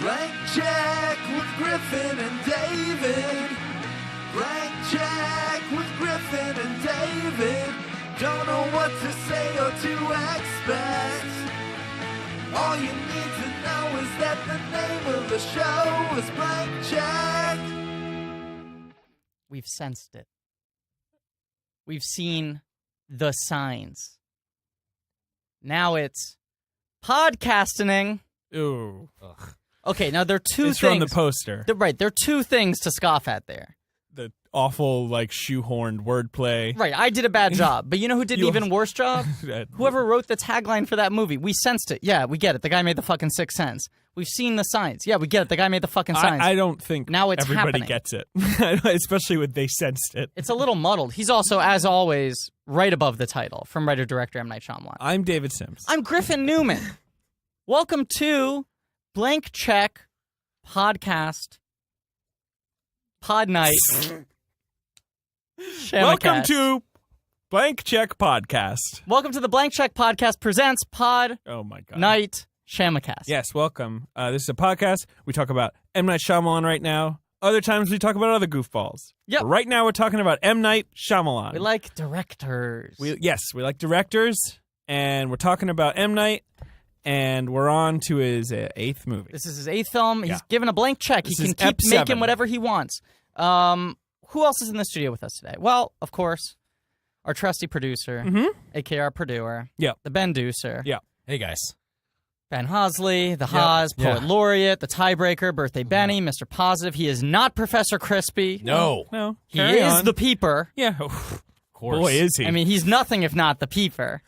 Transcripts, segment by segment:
Blank check with Griffin and David. Blank check with Griffin and David. Don't know what to say or to expect. All you need to know is that the name of the show is Blank Check. We've sensed it. We've seen the signs. Now it's podcasting. Ooh. Ugh. Okay, now there are two It's things. from the poster. Right, there are two things to scoff at there. The awful, shoehorned wordplay. Right, I did a bad job, but you know who did an even worse job? Whoever wrote the tagline for that movie. We sensed it. Yeah, we get it. The guy made the fucking Sixth Sense. We've seen the signs. Yeah, we get it. The guy made the fucking signs. I don't think now it's everybody happening. gets it, especially when they sensed it. It's a little muddled. He's also, as always, right above the title from writer-director M. Night Shyamalan. I'm David Sims. I'm Griffin Newman. Welcome to Blank Check Podcast Pod Night. Welcome to Blank Check Podcast. Welcome to the Blank Check Podcast presents Pod Oh my God. Night Shamacast. Yes, welcome. This is a podcast. We talk about M. Night Shyamalan right now. Other times we talk about other goofballs. Yep. But right now we're talking about M. Night Shyamalan. We like directors. We like directors, and we're talking about M. Night, and we're on to his eighth movie. This is his eighth film. He's Yeah. given a blank check. This he can is keep Ep making 7. whatever he wants. Who else is in the studio with us today? Well, of course, our trusty producer, a.k.a. our Purduer. Yep. The Ben Deucer. Yeah. Hey, guys. Ben Hosley, the Haas, Poet Laureate, the Tiebreaker, Birthday Benny, Mr. Positive. He is not Professor Crispy. No. No. He carry is on. the Peeper. Yeah. Of course. Boy, is he. I mean, he's nothing if not the Peeper.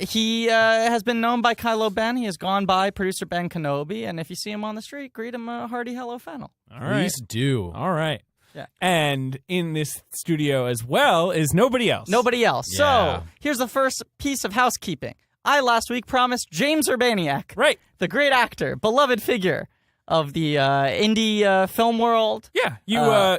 He has been known by Kylo Ben. He has gone by producer Ben Kenobi. And if you see him on the street, greet him a hearty hello, Fennel. All right. Please do. All right. Yeah. And in this studio as well is nobody else. Nobody else. Yeah. So here's the first piece of housekeeping. I last week promised James Urbaniak, Right. the great actor, beloved figure of the indie film world. Yeah.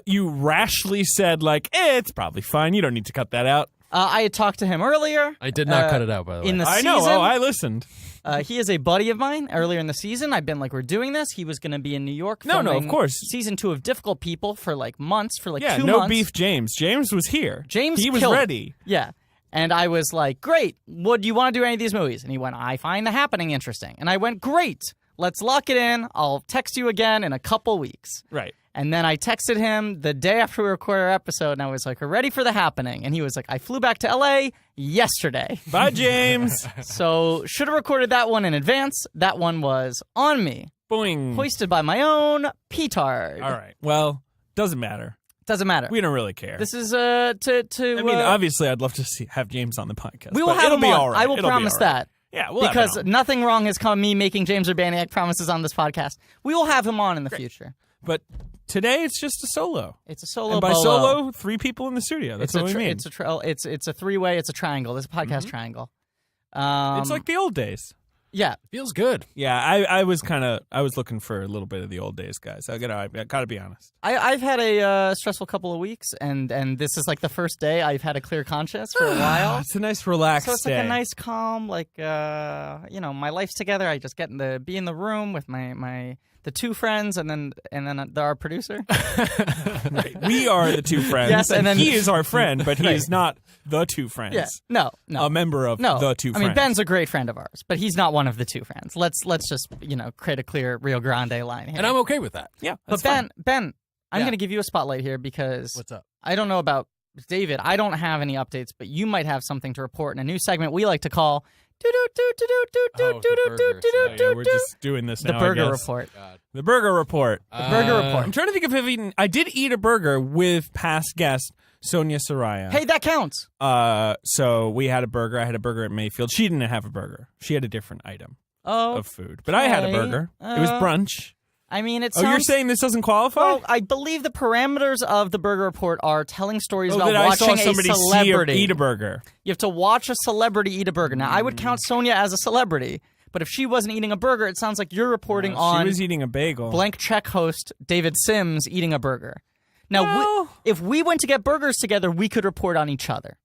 You rashly said, it's probably fine. You don't need to cut that out. I had talked to him earlier. I did not cut it out, by the way. In the I season. know. Oh, I listened. He is a buddy of mine. Earlier in the season, I've been we're doing this. He was going to be in New York No, filming of course. season 2 of Difficult People for months, for 2 no months. beef, James. James was here. James He was killed it. ready. Yeah. And I was like, great. Would you want to do any of these movies? And he went, I find The Happening interesting. And I went, great. Let's lock it in. I'll text you again in a couple weeks. Right. And then I texted him the day after we recorded our episode, and I was like, we're ready for The Happening. And he was like, I flew back to L.A. yesterday. Bye, James. So should have recorded that one in advance. That one was on me. Boing. Hoisted by my own petard. All right. Well, doesn't matter. Doesn't matter. We don't really care. This is to I mean, obviously, I'd love to have James on the podcast. we will but have it'll him be on. all right. I will It'll be promise all right. that. Yeah, we'll have because him on. nothing wrong has come me making James Urbaniak promises on this podcast. We will have him on in the future. But today it's just a solo. It's a solo. And by bolo. solo, 3 people in the studio. That's what we mean. It's a three-way. It's a triangle. It's a podcast triangle. It's like the old days. Yeah. Feels good. Yeah, I was looking for a little bit of the old days, guys. I gotta be honest. I've had a stressful couple of weeks, and this is the first day I've had a clear conscience for a while. It's a nice relaxed So it's day. a nice calm, my life's together. I just get to be in the room with the 2 friends, and then our producer. Right. We are the 2 friends. Yes, and then he is our friend, but he Right. is not the 2 friends. Yeah, no, A member of the 2 friends. I mean, Ben's a great friend of ours, but he's not one of the 2 friends. Let's just create a clear Rio Grande line here. And I'm okay with that. Yeah, but that's Ben, I'm Yeah. going to give you a spotlight here because What's up? I don't know about David. I don't have any updates, but you might have something to report in a new segment we like to call Yeah, we're just doing this the now. Burger I guess. Report. The Burger Report. The Burger Report. I'm trying to think if I've eaten. I did eat a burger with past guest Sonia Saraya. Hey, that counts. So we had a burger. I had a burger at Mayfield. She didn't have a burger. She had a different item Oh, of food. But I had a burger. It was brunch. I mean, it Oh, sounds... you're saying this doesn't qualify? Well, I believe the parameters of the Burger Report are telling stories about that I watching saw somebody a celebrity eat a burger. You have to watch a celebrity eat a burger. Now, I would count Sonia as a celebrity, but if she wasn't eating a burger, it sounds like you're reporting on She was eating a bagel. Blank Check host David Sims eating a burger. Now, Well- if we went to get burgers together, we could report on each other.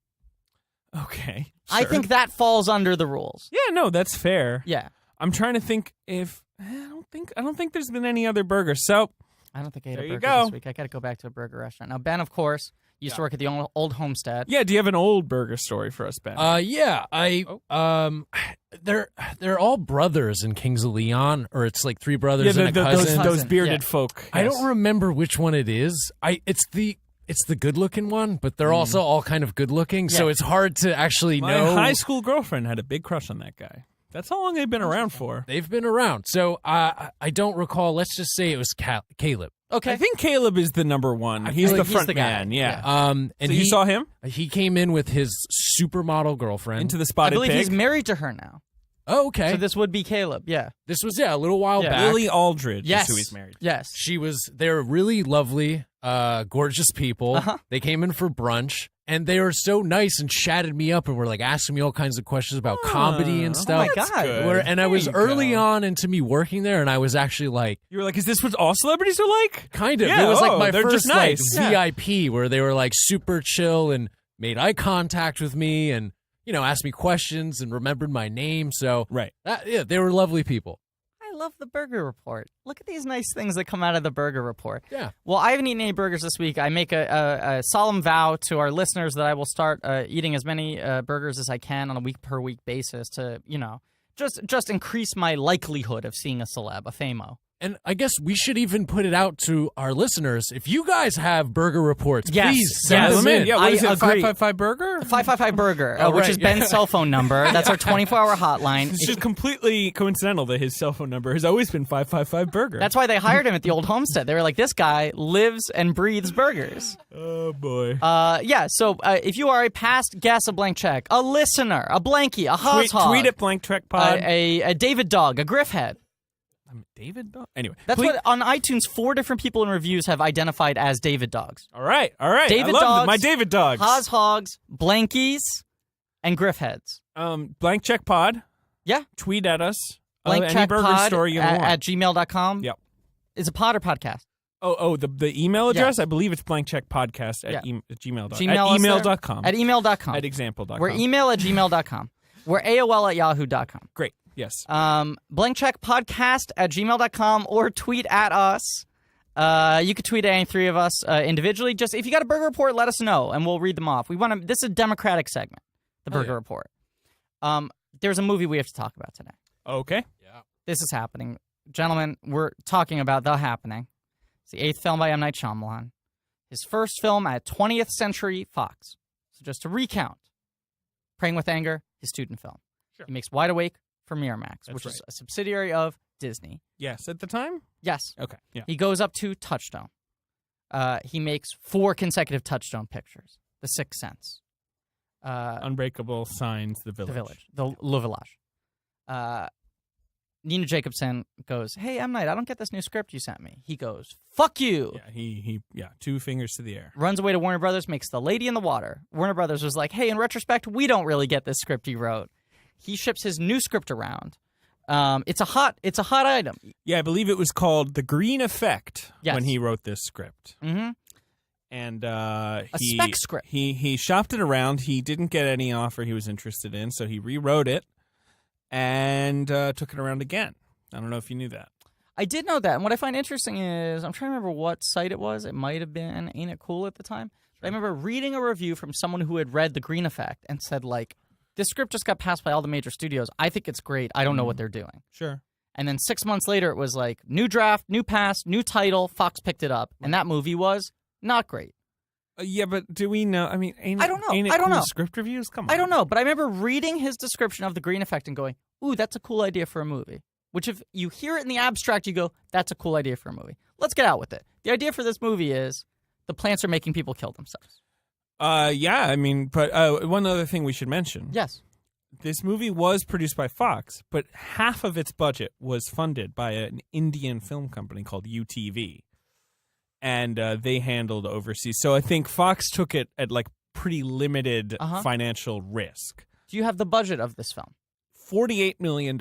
Okay. I sure. think that falls under the rules. Yeah, no, that's fair. Yeah. I'm trying to think if I don't think there's been any other burgers. So I don't think I ate there a you burger go. this week. I got to go back to a burger restaurant. Now, Ben, of course, used to work at the old Homestead. Yeah, do you have an old burger story for us, Ben? They're all brothers in Kings of Leon, or it's like three brothers and a cousin. Those bearded Yeah. folk. I Yes. don't remember which one it is. It's the good-looking one, but they're also all kind of good-looking, so it's hard to actually My know. high school girlfriend had a big crush on that guy. That's how long they've been around for. They've been around, so I don't recall. Let's just say it was Caleb. Okay. I think Caleb is the number one. He's feel the like he's front the guy. man. Yeah. And so you saw him He came in with his supermodel girlfriend into the I spotted believe pig. he's married to her now. Oh, okay. So this would be Caleb. Yeah. This was a little while Yeah. back. Lily Aldridge Yes. is who he's married. Yes. They're really lovely, gorgeous people. Uh-huh. They came in for brunch, and they were so nice and chatted me up and were like asking me all kinds of questions about comedy and stuff. my God. Good. And I There was you early go. on into me working there, and I was actually like, You were like, is this what all celebrities are like? kind of. Yeah, it was like my they're first just nice. VIP where they were like super chill and made eye contact with me and, asked me questions and remembered my name. So, Right. they were lovely people. I love the Burger Report. Look at these nice things that come out of the Burger Report. Yeah. Well, I haven't eaten any burgers this week. I make a solemn vow to our listeners that I will start eating as many burgers as I can on a week-per-week basis to, just increase my likelihood of seeing a celeb, a famo. And I guess we should even put it out to our listeners. If you guys have burger reports, Yes, please send yes. them in. Yeah, what is I it? agree. 555 burger? 555 Burger, Oh, which right. is Ben's cell phone number. That's our 24-hour hotline. It's just completely coincidental that his cell phone number has always been 555 burger. That's why they hired him at the old homestead. They were like, this guy lives and breathes burgers. oh boy. So if you are a past guest, a blank check, a listener, a blankie, a hot Tweet at Blank Trek Pod. a David dog, a griff head. David Dog? Anyway. That's please- what on iTunes 4 different people in reviews have identified as David dogs. All right. David I love dogs, my David dogs. Haas hogs, blankies, and griff heads. Blank Check Pod. Yeah. Tweet at us. Blank any check burger pod story you want. at gmail.com. Yep. Is a pod or podcast? The email address? Yes. I believe it's blankcheckpodcast at Yeah. gmail.com. Gmail At us there? email.com. At email.com. At example.com. We're email at gmail.com. We're AOL at yahoo.com. Great. Yes. Blank check podcast at gmail.com or tweet at us. You could tweet at any three of us individually. Just if you got a burger report, let us know and we'll read them off. This is a democratic segment, the burger report. There's a movie we have to talk about today. Okay. This is happening. Gentlemen, we're talking about The Happening. It's the 8th film by M. Night Shyamalan. His first film at 20th Century Fox. So just to recount, Praying with Anger, his student film. Sure. He makes Wide Awake for Miramax, which right. is a subsidiary of Disney. Yes. At the time? Yes. Okay. Yeah. He goes up to Touchstone. He makes 4 consecutive Touchstone pictures. The Sixth Sense. Unbreakable Signs, The Village. The Village. The Le Village. Nina Jacobson goes, hey, M. Night, I don't get this new script you sent me. He goes, fuck you. Yeah. He 2 fingers to the air. Runs away to Warner Brothers, makes The Lady in the Water. Warner Brothers was like, hey, in retrospect, we don't really get this script you wrote. He ships his new script around. It's a hot item. Yeah, I believe it was called The Green Effect Yes. when he wrote this script. Mm-hmm. And spec script. He shopped it around. He didn't get any offer he was interested in, so he rewrote it and took it around again. I don't know if you knew that. I did know that. And what I find interesting is, I'm trying to remember what site it was. It might have been Ain't It Cool at the time. But I remember reading a review from someone who had read The Green Effect and said, like, this script just got passed by all the major studios. I think it's great. I don't know what they're doing. Sure. And then 6 months later, it was like, new draft, new pass, new title. Fox picked it up. And that movie was not great. Yeah, but do we know? I mean, I don't know. Ain't it I don't cool know. Script reviews? Come on. I don't know, but I remember reading his description of The Green Effect and going, ooh, that's a cool idea for a movie. Which if you hear it in the abstract, you go, that's a cool idea for a movie. Let's get out with it. The idea for this movie is the plants are making people kill themselves. Yeah, I mean, but one other thing we should mention. Yes. This movie was produced by Fox, but half of its budget was funded by an Indian film company called UTV. And they handled overseas. So I think Fox took it at like pretty limited financial risk. Do you have the budget of this film? $48 million.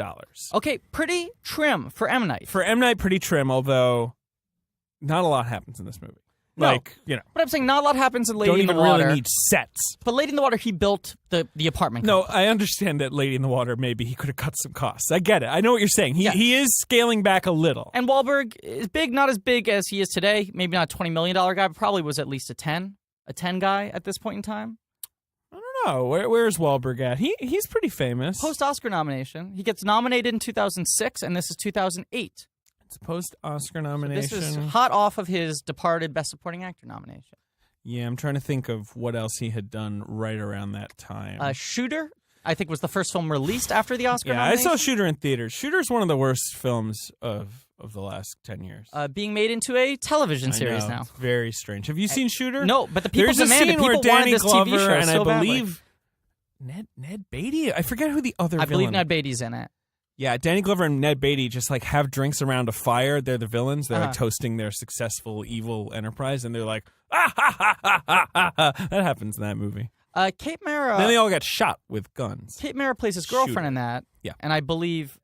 Okay, pretty trim for M. Night. For M. Night, pretty trim, although not a lot happens in this movie. No. Like, you know. But I'm saying not a lot happens in Lady Don't in the even Water. really need sets. But Lady in the Water, he built the apartment No, complex. I understand that Lady in the Water, maybe he could have cut some costs. I get it. I know what you're saying. He is scaling back a little. And Wahlberg is big, not as big as he is today. Maybe not a $20 million guy, but probably was at least a 10 guy at this point in time. I don't know. Where's Wahlberg at? He's pretty famous. Post-Oscar nomination. He gets nominated in 2006, and this is 2008. It's a post-Oscar So nomination. this is hot off of his departed Best Supporting Actor nomination. Yeah, I'm trying to think of what else he had done right around that time. Shooter, I think, was the first film released after the Oscar yeah, I nomination. saw Shooter in theaters. Shooter's one of the worst films of the last 10 years. Being made into a television I series know. now. It's very strange. Have you seen Shooter? No, but the people There's a demanded. scene where People wanted Danny this Glover TV show and so I badly. believe Ned Beatty. I forget who the other I villain. believe Ned Beatty's in it. Yeah, Danny Glover and Ned Beatty just like have drinks around a fire. They're the villains. They're like Uh-huh. toasting their successful evil enterprise, and they're like, ah, ha, ha, ha, ha, ha, ha. That happens in that movie. Kate Mara. then they all get shot with guns. Kate Mara plays his girlfriend Shooter. in that. Yeah. And I believe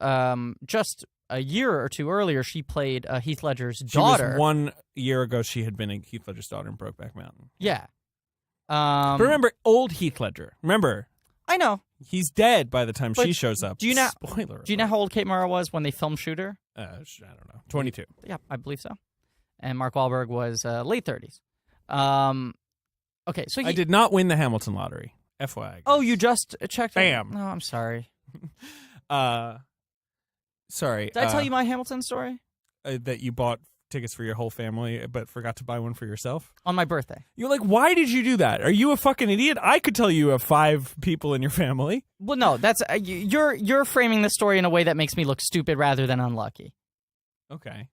just a year or two earlier, she played Heath Ledger's She daughter. was 1 year ago. She had been a Heath Ledger's daughter in Brokeback Mountain. Yeah. But remember, old Heath Ledger. Remember, I know. he's dead by the time But she shows up. do you know- Spoiler. Do you know how old Kate Mara was when they filmed Shooter? I don't know. 22. Yeah, I believe so. And Mark Wahlberg was late 30s. Okay, so I did not win the Hamilton lottery. FYI. Oh, you just checked? Bam. No, I'm sorry. Sorry. Did I tell you my Hamilton story? That you bought tickets for your whole family, but forgot to buy one for yourself? On my birthday. You're like, why did you do that? Are you a fucking idiot? I could tell you have 5 people in your family. Well, no, that's you're framing the story in a way that makes me look stupid rather than unlucky. Okay.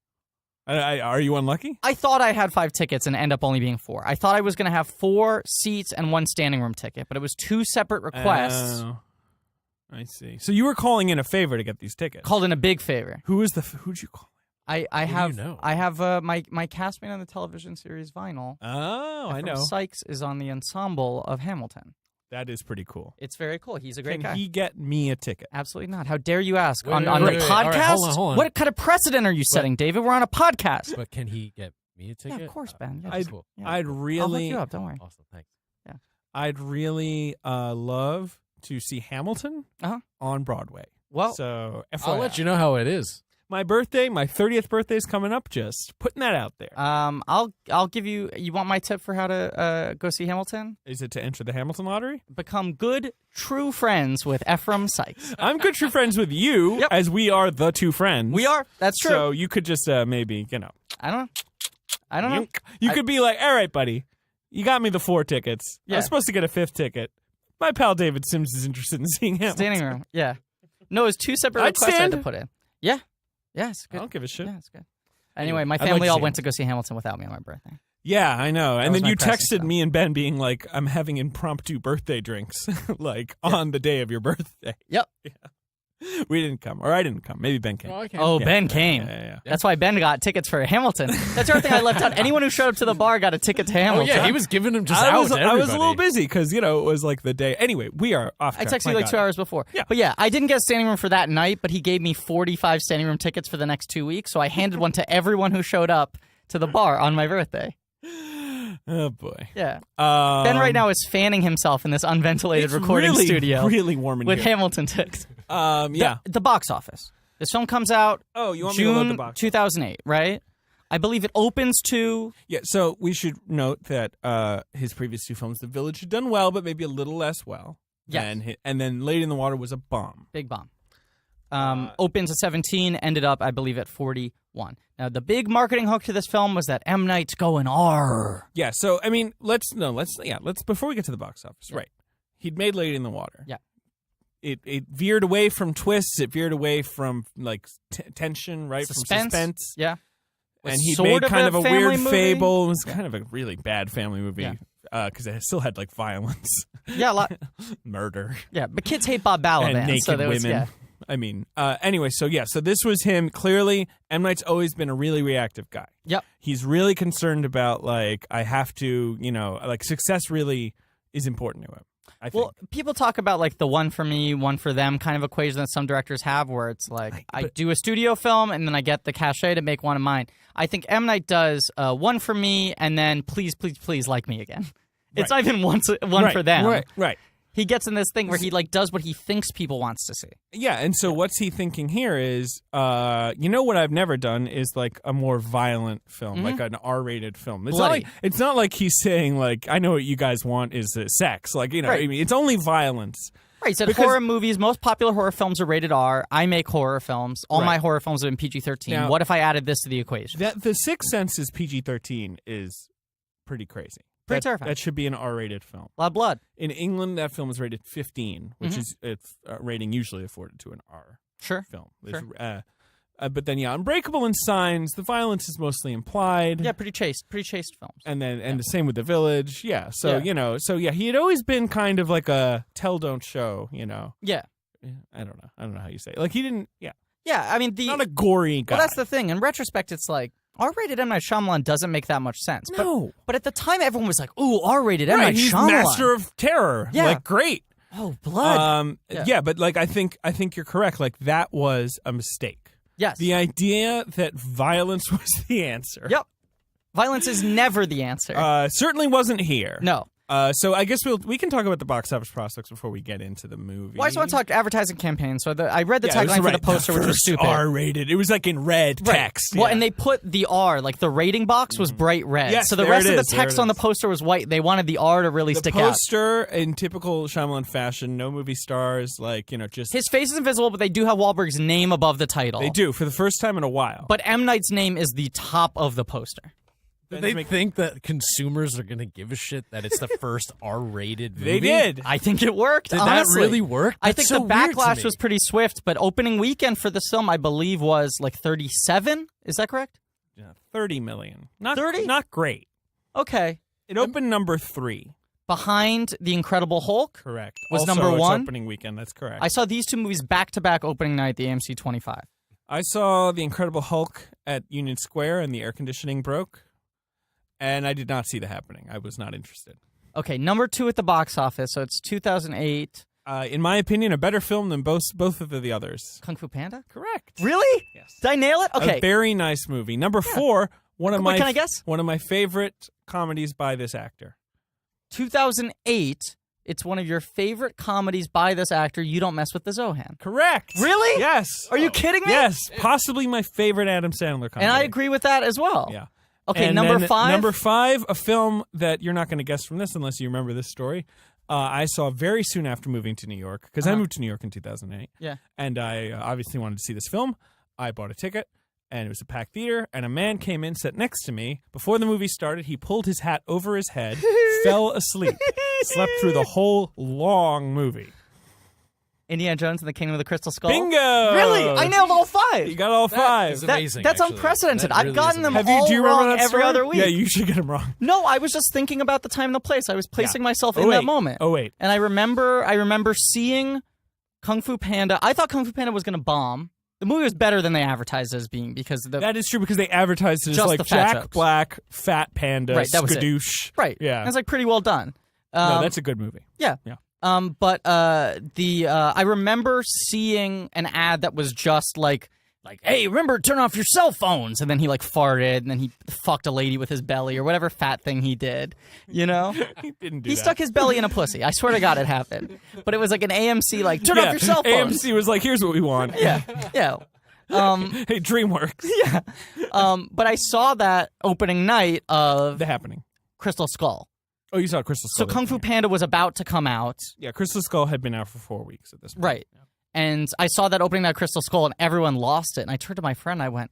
Are you unlucky? I thought I had 5 tickets and end up only being 4. I thought I was going to have 4 seats and 1 standing room ticket, but it was 2 separate requests. Oh, I see. So you were calling in a favor to get these tickets. Called in a big favor. Who'd you call? I do have you know? I have my castmate on the television series Vinyl. Oh, I Ephraim know. Sykes is on the ensemble of Hamilton. That is pretty cool. It's very cool. He's a great Can guy. he get me a ticket? Absolutely not. How dare you ask? Wait, on wait, the wait, wait. All right, podcast? hold on. What kind of precedent are you setting, David? We're on a podcast. But can he get me a ticket? Yeah, of course, Ben. Yeah, I'd, cool. yeah. I'd I'll hook really, you up. Don't worry. Awesome, thanks. I'd really love to see Hamilton Uh-huh. on Broadway. Well, So FYI. I'll let you know how it is. My birthday, my 30th birthday is coming up. Just putting that out there. I'll give you. You want my tip for how to go see Hamilton? Is it to enter the Hamilton lottery? Become good, true friends with Ephraim Sykes. I'm good true friends with you, Yep. as we are the 2 friends. We are. That's true. So you could just maybe, I don't know. You could be like, all right, buddy, you got me the 4 tickets. I Yeah. was supposed to get a 5th ticket. My pal David Sims is interested in seeing Hamilton. Standing room. Yeah. No, it's 2 separate I'd requests I had to stand. put in. Yeah. Yeah, it's I good. don't give a shit. Yeah, it's good. Anyway, my I'd like family to all see went him. to go see Hamilton without me on my birthday. Yeah, I know. And was then my you pressing texted stuff. me and Ben being like, I'm having impromptu birthday drinks, like on the day of your birthday. Yep. We didn't come, or I didn't come. Maybe Ben came. Oh, I can. Oh, Yeah. Ben came. Yeah. That's why Ben got tickets for Hamilton. That's the other thing I left out. Anyone who showed up to the bar got a ticket to Oh, Hamilton. yeah, he was giving them just I out was, to I everybody. was a little busy because, it was like the day. Anyway, we are off I track. texted you like 2 hours before. Yeah. But yeah, I didn't get a standing room for that night, but he gave me 45 standing room tickets for the next 2 weeks. So I handed one to everyone who showed up to the bar on my birthday. Oh, boy. Yeah. Ben right now is fanning himself in this unventilated It's recording really, studio really warm in with here. Hamilton tickets. Yeah. The box office. This film comes out Oh, you want me to load the June box? 2008, right? I believe it opens to... Yeah, so we should note that his previous 2 films, The Village, had done well, but maybe a little less well. Yes. And then Lady in the Water was a bomb. Big bomb. Opens at 17, ended up, I believe, at 41. Now, the big marketing hook to this film was that M. Night's going R. Yeah, so I mean, let's before we get to the box office, right? He'd made Lady in the Water. Yeah. It veered away from twists. It veered away from like tension, right? Suspense. From suspense. Yeah. And Was he sort made kind of a family weird movie. fable. It was kind of a really bad family movie Yeah. because it still had like violence, Yeah, a lot. murder, Yeah, but kids hate Bob Balaban. and naked so there was, women. yeah. I mean, anyway, so this was him. Clearly, M. Night's always been a really reactive guy. Yep. He's really concerned about, like, I have to, like, success really is important to him. I think. Well, people talk about like the one for me, one for them kind of equation that some directors have, where it's like I do a studio film and then I get the cachet to make one of mine. I think M. Night does one for me and then please, please, please like me again. It's not even one for them. Right. He gets in this thing where he like does what he thinks people wants to see. Yeah, and so what's he thinking here is, what I've never done is like a more violent film, like an R-rated film. It's not like he's saying like, I know what you guys want is sex. Like, I mean, it's only violence. Right, he said horror movies, most popular horror films are rated R. I make horror films. All my horror films have been PG-13. Now, what if I added this to the equation? The Sixth Sense is PG-13 is pretty crazy. Pretty terrifying. That should be an R-rated film. A lot of blood. In England, that film is rated 15, which is its rating usually afforded to an R film. Sure. But then, Unbreakable and Signs, the violence is mostly implied. Yeah, pretty chaste films. And then the same with The Village. Yeah. So, he had always been kind of like a tell don't show, Yeah. I don't know how you say it. Like he didn't, Yeah, I mean not a gory guy. Well, that's the thing. In retrospect, it's like R-rated M. Night Shyamalan doesn't make that much sense. No. But at the time, everyone was like, ooh, R-rated M. Night he's Shyamalan. master of terror. Yeah. Like, great. Oh, blood. But like I think you're correct. Like that was a mistake. Yes. The idea that violence was the answer. Yep. Violence is never the answer. Certainly wasn't here. No. So I guess we can talk about the box office prospects before we get into the movie. Well, I just want to talk advertising campaign. So I read the tagline for the poster, which was stupid. R-rated. It was like in red text. Well, and they put the R, like the rating box was bright red. Yes, so the rest of the text on the poster was white. They wanted the R to really stick out. The poster, in typical Shyamalan fashion, no movie stars, just... His face is invisible, but they do have Wahlberg's name above the title. They do, for the first time in a while. But M. Night's name is the top of the poster. Do they think that consumers are going to give a shit that it's the first R-rated movie? They did. I think it worked, Did honestly. that really work? I think the backlash was pretty swift, but opening weekend for this film, I believe, was like 37. Is that correct? Yeah, 30 million. Not 30? Not great. Okay. It opened number 3. Behind The Incredible Hulk? Correct. Was also, number 1? Opening weekend, that's correct. I saw these two movies back-to-back opening night at the AMC 25. I saw The Incredible Hulk at Union Square and the air conditioning broke. And I did not see The Happening. I was not interested. Okay, number 2 at the box office, so it's 2008. In my opinion, a better film than both of the others. Kung Fu Panda? Correct. Really? Yes. Did I nail it? Okay. A very nice movie. Number 4, Can I guess? one of my favorite comedies by this actor. 2008. It's one of your favorite comedies by this actor. You Don't Mess with the Zohan. Correct. Really? Yes. Are you kidding me? Yes. Possibly my favorite Adam Sandler comedy. And I agree with that as well. Yeah. Okay, and number then 5? Number 5, a film that you're not going to guess from this unless you remember this story. I saw very soon after moving to New York, because I moved to New York in 2008. Yeah. And I obviously wanted to see this film. I bought a ticket, and it was a packed theater, and a man came in, sat next to me. Before the movie started, he pulled his hat over his head, fell asleep, slept through the whole long movie. Indiana Jones and the Kingdom of the Crystal Skull? Bingo! Really? I nailed all 5. You got all 5. Is amazing. That's actually. unprecedented. That really I've gotten is them amazing. all Do you remember wrong that every story? other week. Yeah, you should get them wrong. No, I was just thinking about the time and the place. I was placing myself in that moment. Oh, wait. And I remember seeing Kung Fu Panda. I thought Kung Fu Panda was going to bomb. The movie was better than they advertised it as being because that is true because they advertised it as Just like the fat Jack jokes. Black, Fat Panda, Right, that was it. Skadoosh. Right. Yeah. And it's like pretty well done. No, that's a good movie. Yeah. Yeah. But I remember seeing an ad that was just like, hey, remember to turn off your cell phones, and then he like farted, and then he fucked a lady with his belly or whatever fat thing he did, you know? He didn't do He that. stuck his belly in a pussy. I swear to God, it happened. But it was like an AMC, like turn off your cell phones. AMC was like, here's what we want. Yeah. Hey, DreamWorks. Yeah. But I saw that opening night of The Happening. Crystal Skull. Oh, you saw Crystal So Skull. Kung Fu Panda was about to come out. Yeah, Crystal Skull had been out for 4 weeks at this point. Right. And I saw that opening night Crystal Skull, and everyone lost it. And I turned to my friend, and I went,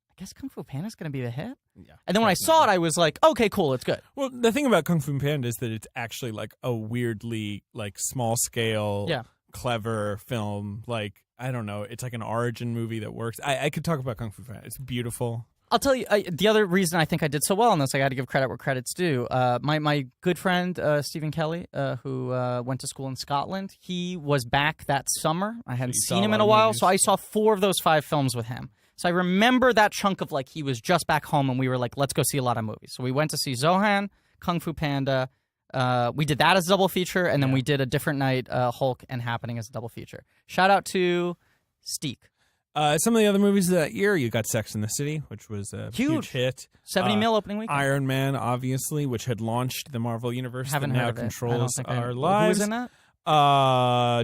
I guess Kung Fu Panda's going to be the hit? Yeah. And then when I saw it, I was like, okay, cool, it's good. Well, the thing about Kung Fu Panda is that it's actually like a weirdly like small scale, clever film. Like, I don't know, it's like an origin movie that works. I could talk about Kung Fu Panda. It's beautiful. I'll tell you, the other reason I think I did so well on this, I got to give credit where credit's due. My good friend, Stephen Kelly, who went to school in Scotland, he was back that summer. I hadn't seen him in a while, so I saw 4 of those 5 films with him. So I remember that chunk of like he was just back home, and we were like, let's go see a lot of movies. So we went to see Zohan, Kung Fu Panda, We did that as a double feature, and then we did a different night, Hulk and Happening as a double feature. Shout out to Steak. Some of the other movies of that year, you got Sex and the City, which was a huge hit. 70 mil opening weekend. Iron Man, obviously, which had launched the Marvel Universe Haven't that now heard of it. controls our Who lives. was in that?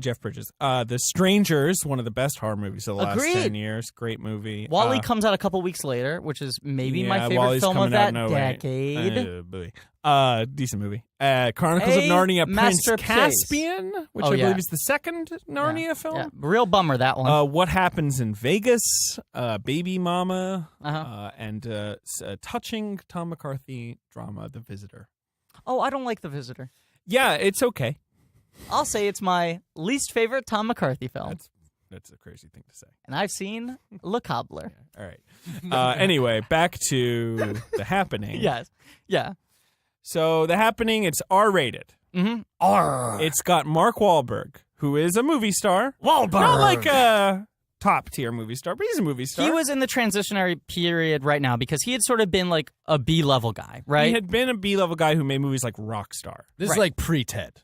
Jeff Bridges. The Strangers, one of the best horror movies of the last Agreed. 10 years. Great movie. Wall-E comes out a couple weeks later, which is maybe my favorite Wall-E's film of coming out that in 08. decade. Decent movie. Chronicles of A Narnia, Prince masterpiece. Caspian, which I believe is the second Narnia film. Yeah. Real bummer, that one. What Happens in Vegas, Baby Mama, Uh-huh. and a touching Tom McCarthy drama, The Visitor. Oh, I don't like The Visitor. Yeah, it's okay. I'll say it's my least favorite Tom McCarthy film. That's a crazy thing to say. And I've seen Le Cobbler. All right. Anyway, back to The Happening. Yes. Yeah. So The Happening, it's R-rated. Mm-hmm. R. It's got Mark Wahlberg, who is a movie star. Wahlberg. Not like a top-tier movie star, but he's a movie star. He was in the transitionary period right now because he had sort of been like a B-level guy, right? He had been a B-level guy who made movies like Rockstar. This is like pre-Ted.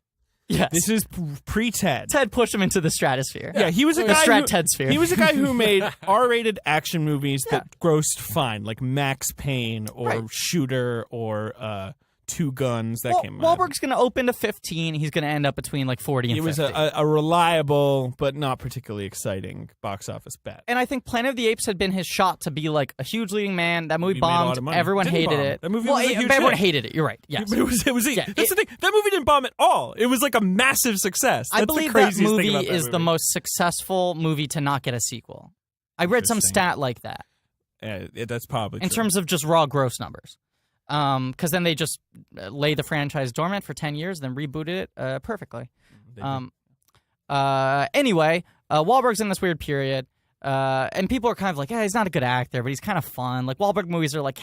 Yes. This is pre-Ted. Ted pushed him into the stratosphere. Yeah, he was a The guy Strat who, Ted sphere. He was a guy who made R-rated action movies that grossed fine, like Max Payne or Shooter or Two Guns that came out. Wahlberg's going to open to 15. He's going to end up between like 40 and 50. It was a reliable but not particularly exciting box office bet. And I think Planet of the Apes had been his shot to be like a huge leading man. That movie He made a lot bombed. of money. Everyone Didn't hated bomb. it. That movie was a huge everyone hit. hated it. You're right. Yes. But that's the thing. That movie didn't bomb at all. It was like a massive success. That's I believe the that craziest movie thing about that is movie. the most successful movie to not get a sequel. I read some Interesting. stat like that That's probably in true. terms of just raw gross numbers. Because then they just lay the franchise dormant for 10 years, then rebooted it perfectly. Anyway, Wahlberg's in this weird period, and people are kind of like, yeah, he's not a good actor, but he's kind of fun. Like, Wahlberg movies are like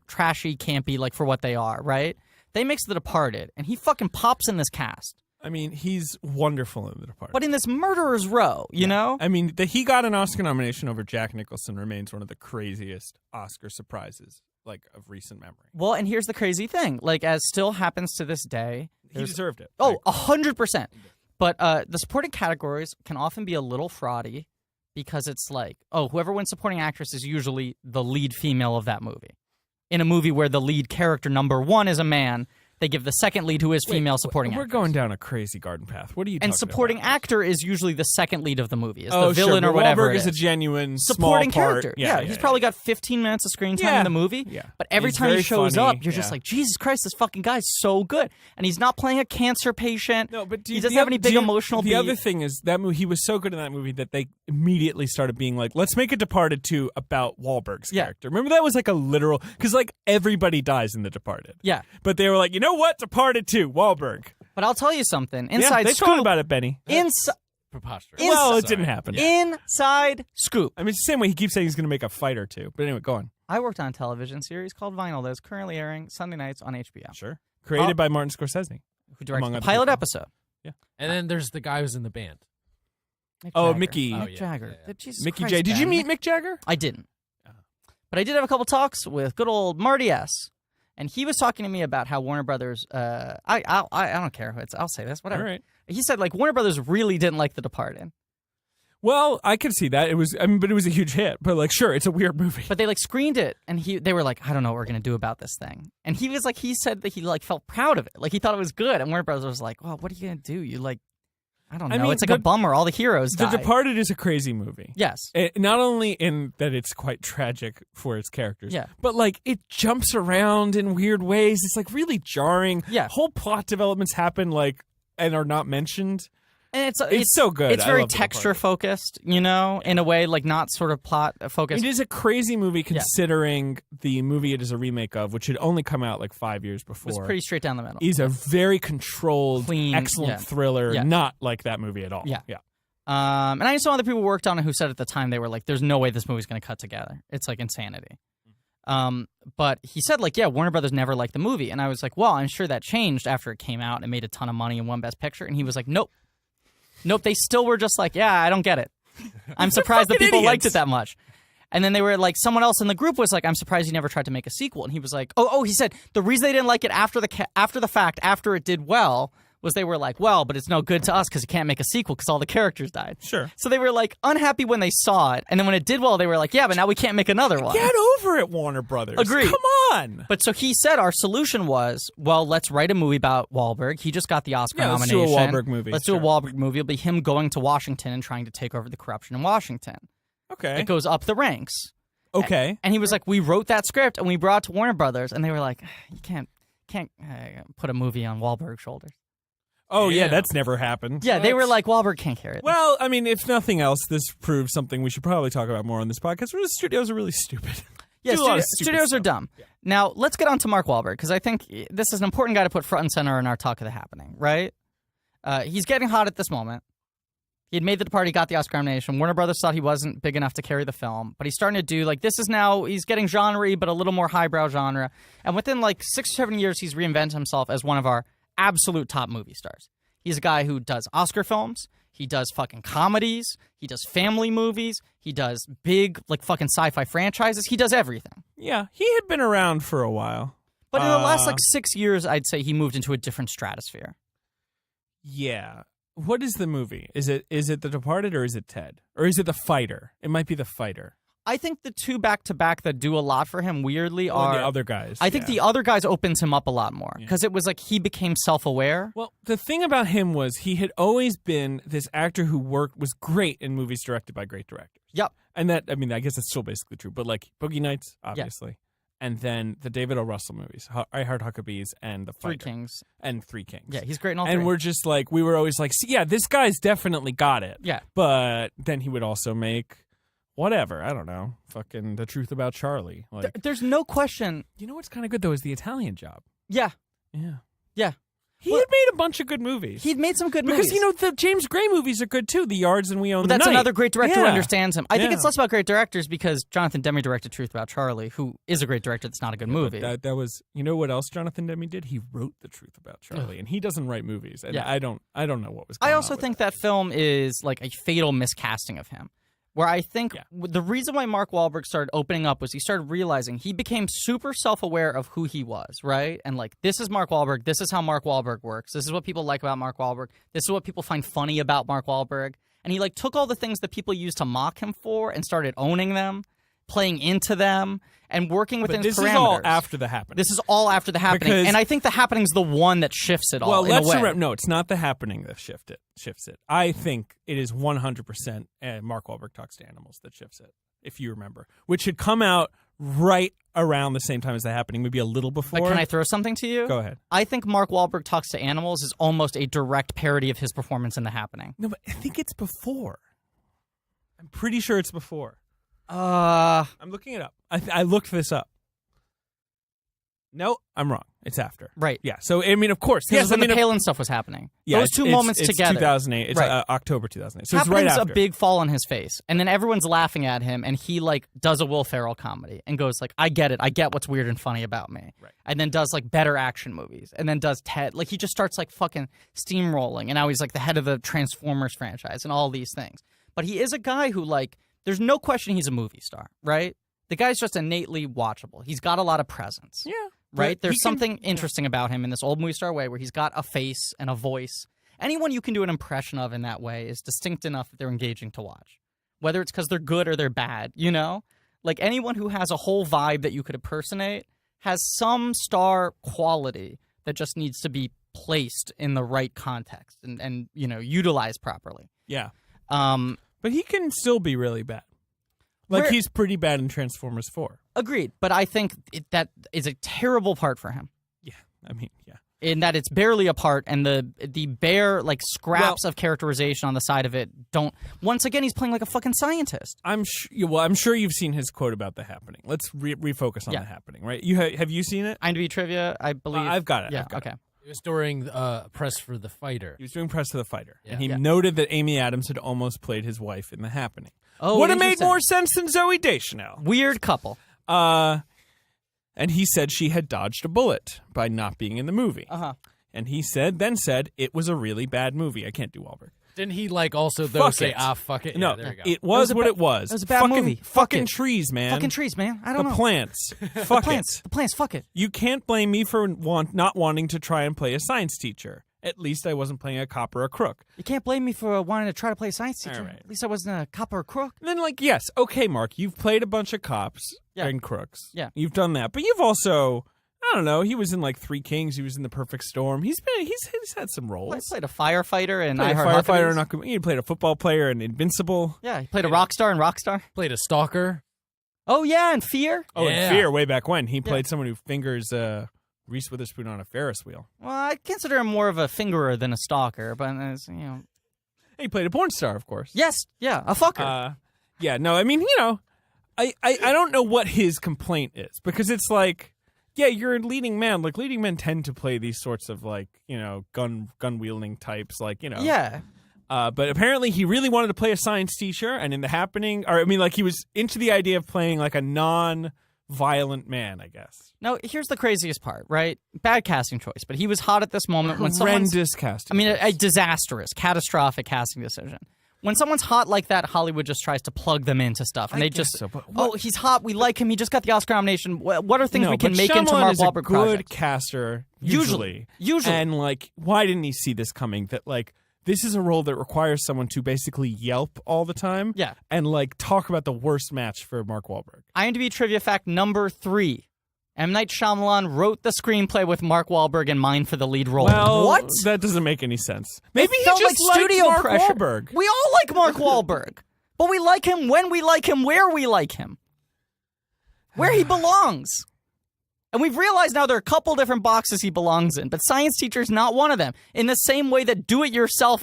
trashy, campy, like for what they are, right? They mix The Departed, and he fucking pops in this cast. I mean, he's wonderful in The Departed. But in this murderer's row, you know? I mean, that he got an Oscar nomination over Jack Nicholson remains one of the craziest Oscar surprises, like, of recent memory. Well, and here's the crazy thing. Like, as still happens to this day. He deserved it. Oh, 100%. But the supporting categories can often be a little fraudy because it's like, oh, whoever wins supporting actress is usually the lead female of that movie. In a movie where the lead character number one is a man, they give the second lead, who is female, supporting We're actress. going down a crazy garden path. What are you talking And supporting about? actor is usually the second lead of the movie, is Oh, the villain sure, or whatever Wahlberg it is a genuine supporting small part. character. Yeah, he's probably got 15 minutes of screen time in the movie. Yeah. But every He's time he very shows funny, up, you're just yeah. like, Jesus Christ, this fucking guy's so good. And he's not playing a cancer patient. No, but he doesn't have any big emotional The beat. other thing is that movie, he was so good in that movie that they immediately started being like, let's make a Departed 2 about Wahlberg's character. Remember, that was like a literal, because like everybody dies in The Departed. Yeah. But they were like, you know what? Departed 2, Wahlberg. But I'll tell you something. Yeah, Inside they scoop. thought about it, Benny. Preposterous. Well, it Sorry. didn't happen. Inside scoop. I mean, it's the same way he keeps saying he's going to make a fight or two. But anyway, go on. I worked on a television series called Vinyl that is currently airing Sunday nights on HBO. Sure. Created by Martin Scorsese. Who directed Among the other pilot people. episode. And then there's the guy who's in the band. Mick Oh, Jagger. Mickey. Mick yeah, Jagger. yeah. Jesus Mickey Christ, J. Did you Ben. meet Mick Jagger? I didn't. But I did have a couple talks with good old Marty S. And he was talking to me about how Warner Brothers, I don't care. I'll say this, whatever. All right. He said, like, Warner Brothers really didn't like The Departed. Well, I could see that. It was, I mean, but it was a huge hit. But like, sure, it's a weird movie. But they, like, screened it, and they were like, I don't know what we're going to do about this thing. And he was like, he said that he, like, felt proud of it. Like, he thought it was good. And Warner Brothers was like, well, what are you going to do? You, like, I don't know. I mean, it's like a bummer. All the heroes The died. Departed is a crazy movie. Yes. Not only in that it's quite tragic for its characters, Yeah. but like it jumps around in weird ways. It's like really jarring. Yeah. Whole plot developments happen like and are not mentioned. And It's so good. It's I very love The Departed. texture focused, you know, in a way, like not sort of plot focused. It is a crazy movie considering the movie it is a remake of, which had only come out like 5 years It was before. pretty straight down the middle. Is a very controlled, Clean, excellent yeah. thriller, Yeah. not like that movie at all. Yeah. Yeah. And I saw other people worked on it who said at the time they were like, "There's no way this movie's going to cut together. It's like insanity." But he said like, "Yeah, Warner Brothers never liked the movie," and I was like, "Well, I'm sure that changed after it came out and made a ton of money and won Best Picture." And he was like, "Nope, they still were just like, yeah, I don't get it. I'm surprised that fucking people liked idiots. it that much." And then they were like, someone else in the group was like, I'm surprised you never tried to make a sequel. And he was like, he said the reason they didn't like it after the fact, after it did well, was they were like, well, but it's no good to us because you can't make a sequel because all the characters died. Sure. So they were like unhappy when they saw it. And then when it did well, they were like, yeah, but now we can't make another one. Get over it, Warner Brothers. Agreed. Come on. But so he said our solution was, well, let's write a movie about Wahlberg. He just got the Oscar Let's nomination. do a Wahlberg movie. Let's do a Wahlberg movie. It'll be him going to Washington and trying to take over the corruption in Washington. Okay. It goes up the ranks. Okay. And he was like, we wrote that script and we brought it to Warner Brothers. And they were like, you can't put a movie on Wahlberg's shoulders. Oh, yeah, that's never happened. Yeah, they were like, Wahlberg can't carry it. Well, I mean, if nothing else, this proves something we should probably talk about more on this podcast, where the studios are really stupid. Yeah, Do a lot of stupid studios are stuff. dumb. Yeah. Now, let's get on to Mark Wahlberg, because I think this is an important guy to put front and center in our talk of the happening, right? He's getting hot at this moment. He had made The Departed, got the Oscar nomination. Warner Brothers thought he wasn't big enough to carry the film, but he's starting to do, like, this is now, he's getting genre-y, but a little more highbrow genre. And within, like, 6 or 7 years, he's reinvented himself as one of our absolute top movie stars. He's a guy who does Oscar films. He does fucking comedies. He does family movies. He does big, like, fucking sci-fi franchises. He does everything. Yeah, he had been around for a while. But in the last, like, 6 years, I'd say he moved into a different stratosphere. Yeah. What is the movie? Is it The Departed or is it Ted? Or is it The Fighter? It might be The Fighter. I think the two back-to-back that do a lot for him weirdly are... the other guys. I think the other guys opens him up a lot more. Because it was like he became self-aware. Well, the thing about him was he had always been this actor who was great in movies directed by great directors. Yep. And that, I mean, I guess that's still basically true. But like Boogie Nights, obviously. And then the David O. Russell movies, I Heart Huckabees and The Fighter. Three Kings. Yeah, he's great in all three. And we're just like, we were always like, see, yeah, this guy's definitely got it. Yeah. But then he would also make... whatever, I don't know. Fucking The Truth About Charlie. Like, there's no question. you know what's kind of good though is The Italian Job. Yeah. Yeah. Yeah. He had made a bunch of good movies. He'd made some good movies. Because, you know, the James Gray movies are good too. The Yards and We Own the That's Night. another great director who Yeah. understands him. I think Yeah. it's less about great directors because Jonathan Demme directed Truth About Charlie, who is a great director that's not a good movie. That was, you know what else Jonathan Demme did? He wrote The Truth About Charlie, and he doesn't write movies. And Yeah. I don't know what was going on. I also with think that film is like a fatal miscasting of him. Where I think the reason why Mark Wahlberg started opening up was he started realizing he became super self-aware of who he was, right? And like, this is Mark Wahlberg. This is how Mark Wahlberg works. This is what people like about Mark Wahlberg. This is what people find funny about Mark Wahlberg. And he like took all the things that people used to mock him for and started owning them, playing into them, and working within his parameters. This is all after The Happening. This is all after The Happening. Because- and I think The Happening's the one that shifts it all Well, in let's a way. remember, no, it's not The Happening that shifts it. I think it is 100% Mark Wahlberg Talks to Animals that shifts it, if you remember, which had come out right around the same time as The Happening, maybe a little before. But can I throw something to you? Go ahead. I think Mark Wahlberg Talks to Animals is almost a direct parody of his performance in The Happening. No, but I think it's before. I'm pretty sure it's before. I'm looking it up. I looked this up. No, I'm wrong. It's after. Right. Yeah. So, I mean, of course. Yes, when I mean, the Palin stuff was happening. yeah, Those two it's moments together. 2008. It's Right. October 2008. So Happening's it's right after. a big fall on his face. And then everyone's laughing at him, and he, like, does a Will Ferrell comedy and goes, like, I get it. I get what's weird and funny about me. Right. And then does, like, better action movies. And then does Ted. Like, he just starts, like, fucking steamrolling. And now he's, like, the head of the Transformers franchise and all these things. But he is a guy who, like, there's no question he's a movie star, right? The guy's just innately watchable. He's got a lot of presence. Yeah. Right? But There's he can- something interesting about him in this old movie star way where he's got a face and a voice. Anyone you can do an impression of in that way is distinct enough that they're engaging to watch. Whether it's because they're good or they're bad, you know? Like anyone who has a whole vibe that you could impersonate has some star quality that just needs to be placed in the right context and you know, utilized properly. Yeah. Um, But he can still be really bad. Like, he's pretty bad in Transformers 4. Agreed. But I think that is a terrible part for him. Yeah. I mean, yeah. In that it's barely a part, and the bare like scraps of characterization on the side of it don't. Once again, he's playing like a fucking scientist. I'm sure you've seen his quote about The Happening. Let's refocus on The Happening, right? Have you seen it? IMDb trivia, I believe. I've got it. Yeah. I've got okay. it. It was during press for The Fighter. He was doing press for The Fighter, Yeah. and he Yeah. noted that Amy Adams had almost played his wife in The Happening. Oh, would have made interesting. more sense than Zooey Deschanel. Weird couple. And he said she had dodged a bullet by not being in the movie. Uh huh. And he then said it was a really bad movie. I can't do Wahlberg. Didn't he like also though Fuck say, it. fuck it? No, Yeah, there we go. it was what it was. It was a bad fucking, movie. Fucking Fuck it. trees, man. Fucking trees, man. I don't the know. plants. Fuck plants. it. The plants. Fuck it. You can't blame me for not wanting to try and play a science teacher. At least I wasn't playing a cop or a crook. You can't blame me for wanting to try to play a science teacher. All right. At least I wasn't a cop or a crook. And then, like, yes, okay, Mark, you've played a bunch of cops Yeah. and crooks. Yeah. You've done that. But you've also, I don't know, he was in, like, Three Kings. He was in The Perfect Storm. He's had some I roles. played a firefighter and Played I a Heart firefighter. Huckabees. He played a football player in Invincible. Yeah, he played a rock star in Rockstar. Played a stalker. Oh, yeah, and Fear. Oh, Yeah. in Fear, way back when. He played someone who fingers Reese Witherspoon on a Ferris wheel. Well, I consider him more of a fingerer than a stalker, but, you know. He played a porn star, of course. Yes, yeah, a fucker. Yeah, no, I mean, you know, I don't know what his complaint is, because it's like, yeah, you're a leading man. Like, leading men tend to play these sorts of, like, you know, gun-wielding types, like, you know. Yeah. But apparently he really wanted to play a science teacher, and in the happening, or I mean, like, he was into the idea of playing, like, a non-violent man, I guess. Now, here's the craziest part, right? Bad casting choice, but he was hot at this moment when someone's... Horrendous casting. I mean, a choice. disastrous, catastrophic casting decision. When someone's hot like that, Hollywood just tries to plug them into stuff, and I they guess just, so, but oh, he's hot, we like him, he just got the Oscar nomination. What are things No, we can but make into Shyamalan Mark is Wahlberg a good projects? caster, Usually. And, like, why didn't he see this coming? That, like, this is a role that requires someone to basically yelp all the time. Yeah. And, like, talk about the worst match for Mark Wahlberg. IMDb trivia fact number 3. M. Night Shyamalan wrote the screenplay with Mark Wahlberg in mind for the lead role. Well, What? That doesn't make any sense. Maybe It he felt just like liked studio Mark pressure. Wahlberg. We all like Mark Wahlberg. But we like him when we like him, where we like him. Where he belongs. And we've realized now there are a couple different boxes he belongs in, but science teacher's not one of them. In the same way that do-it-yourself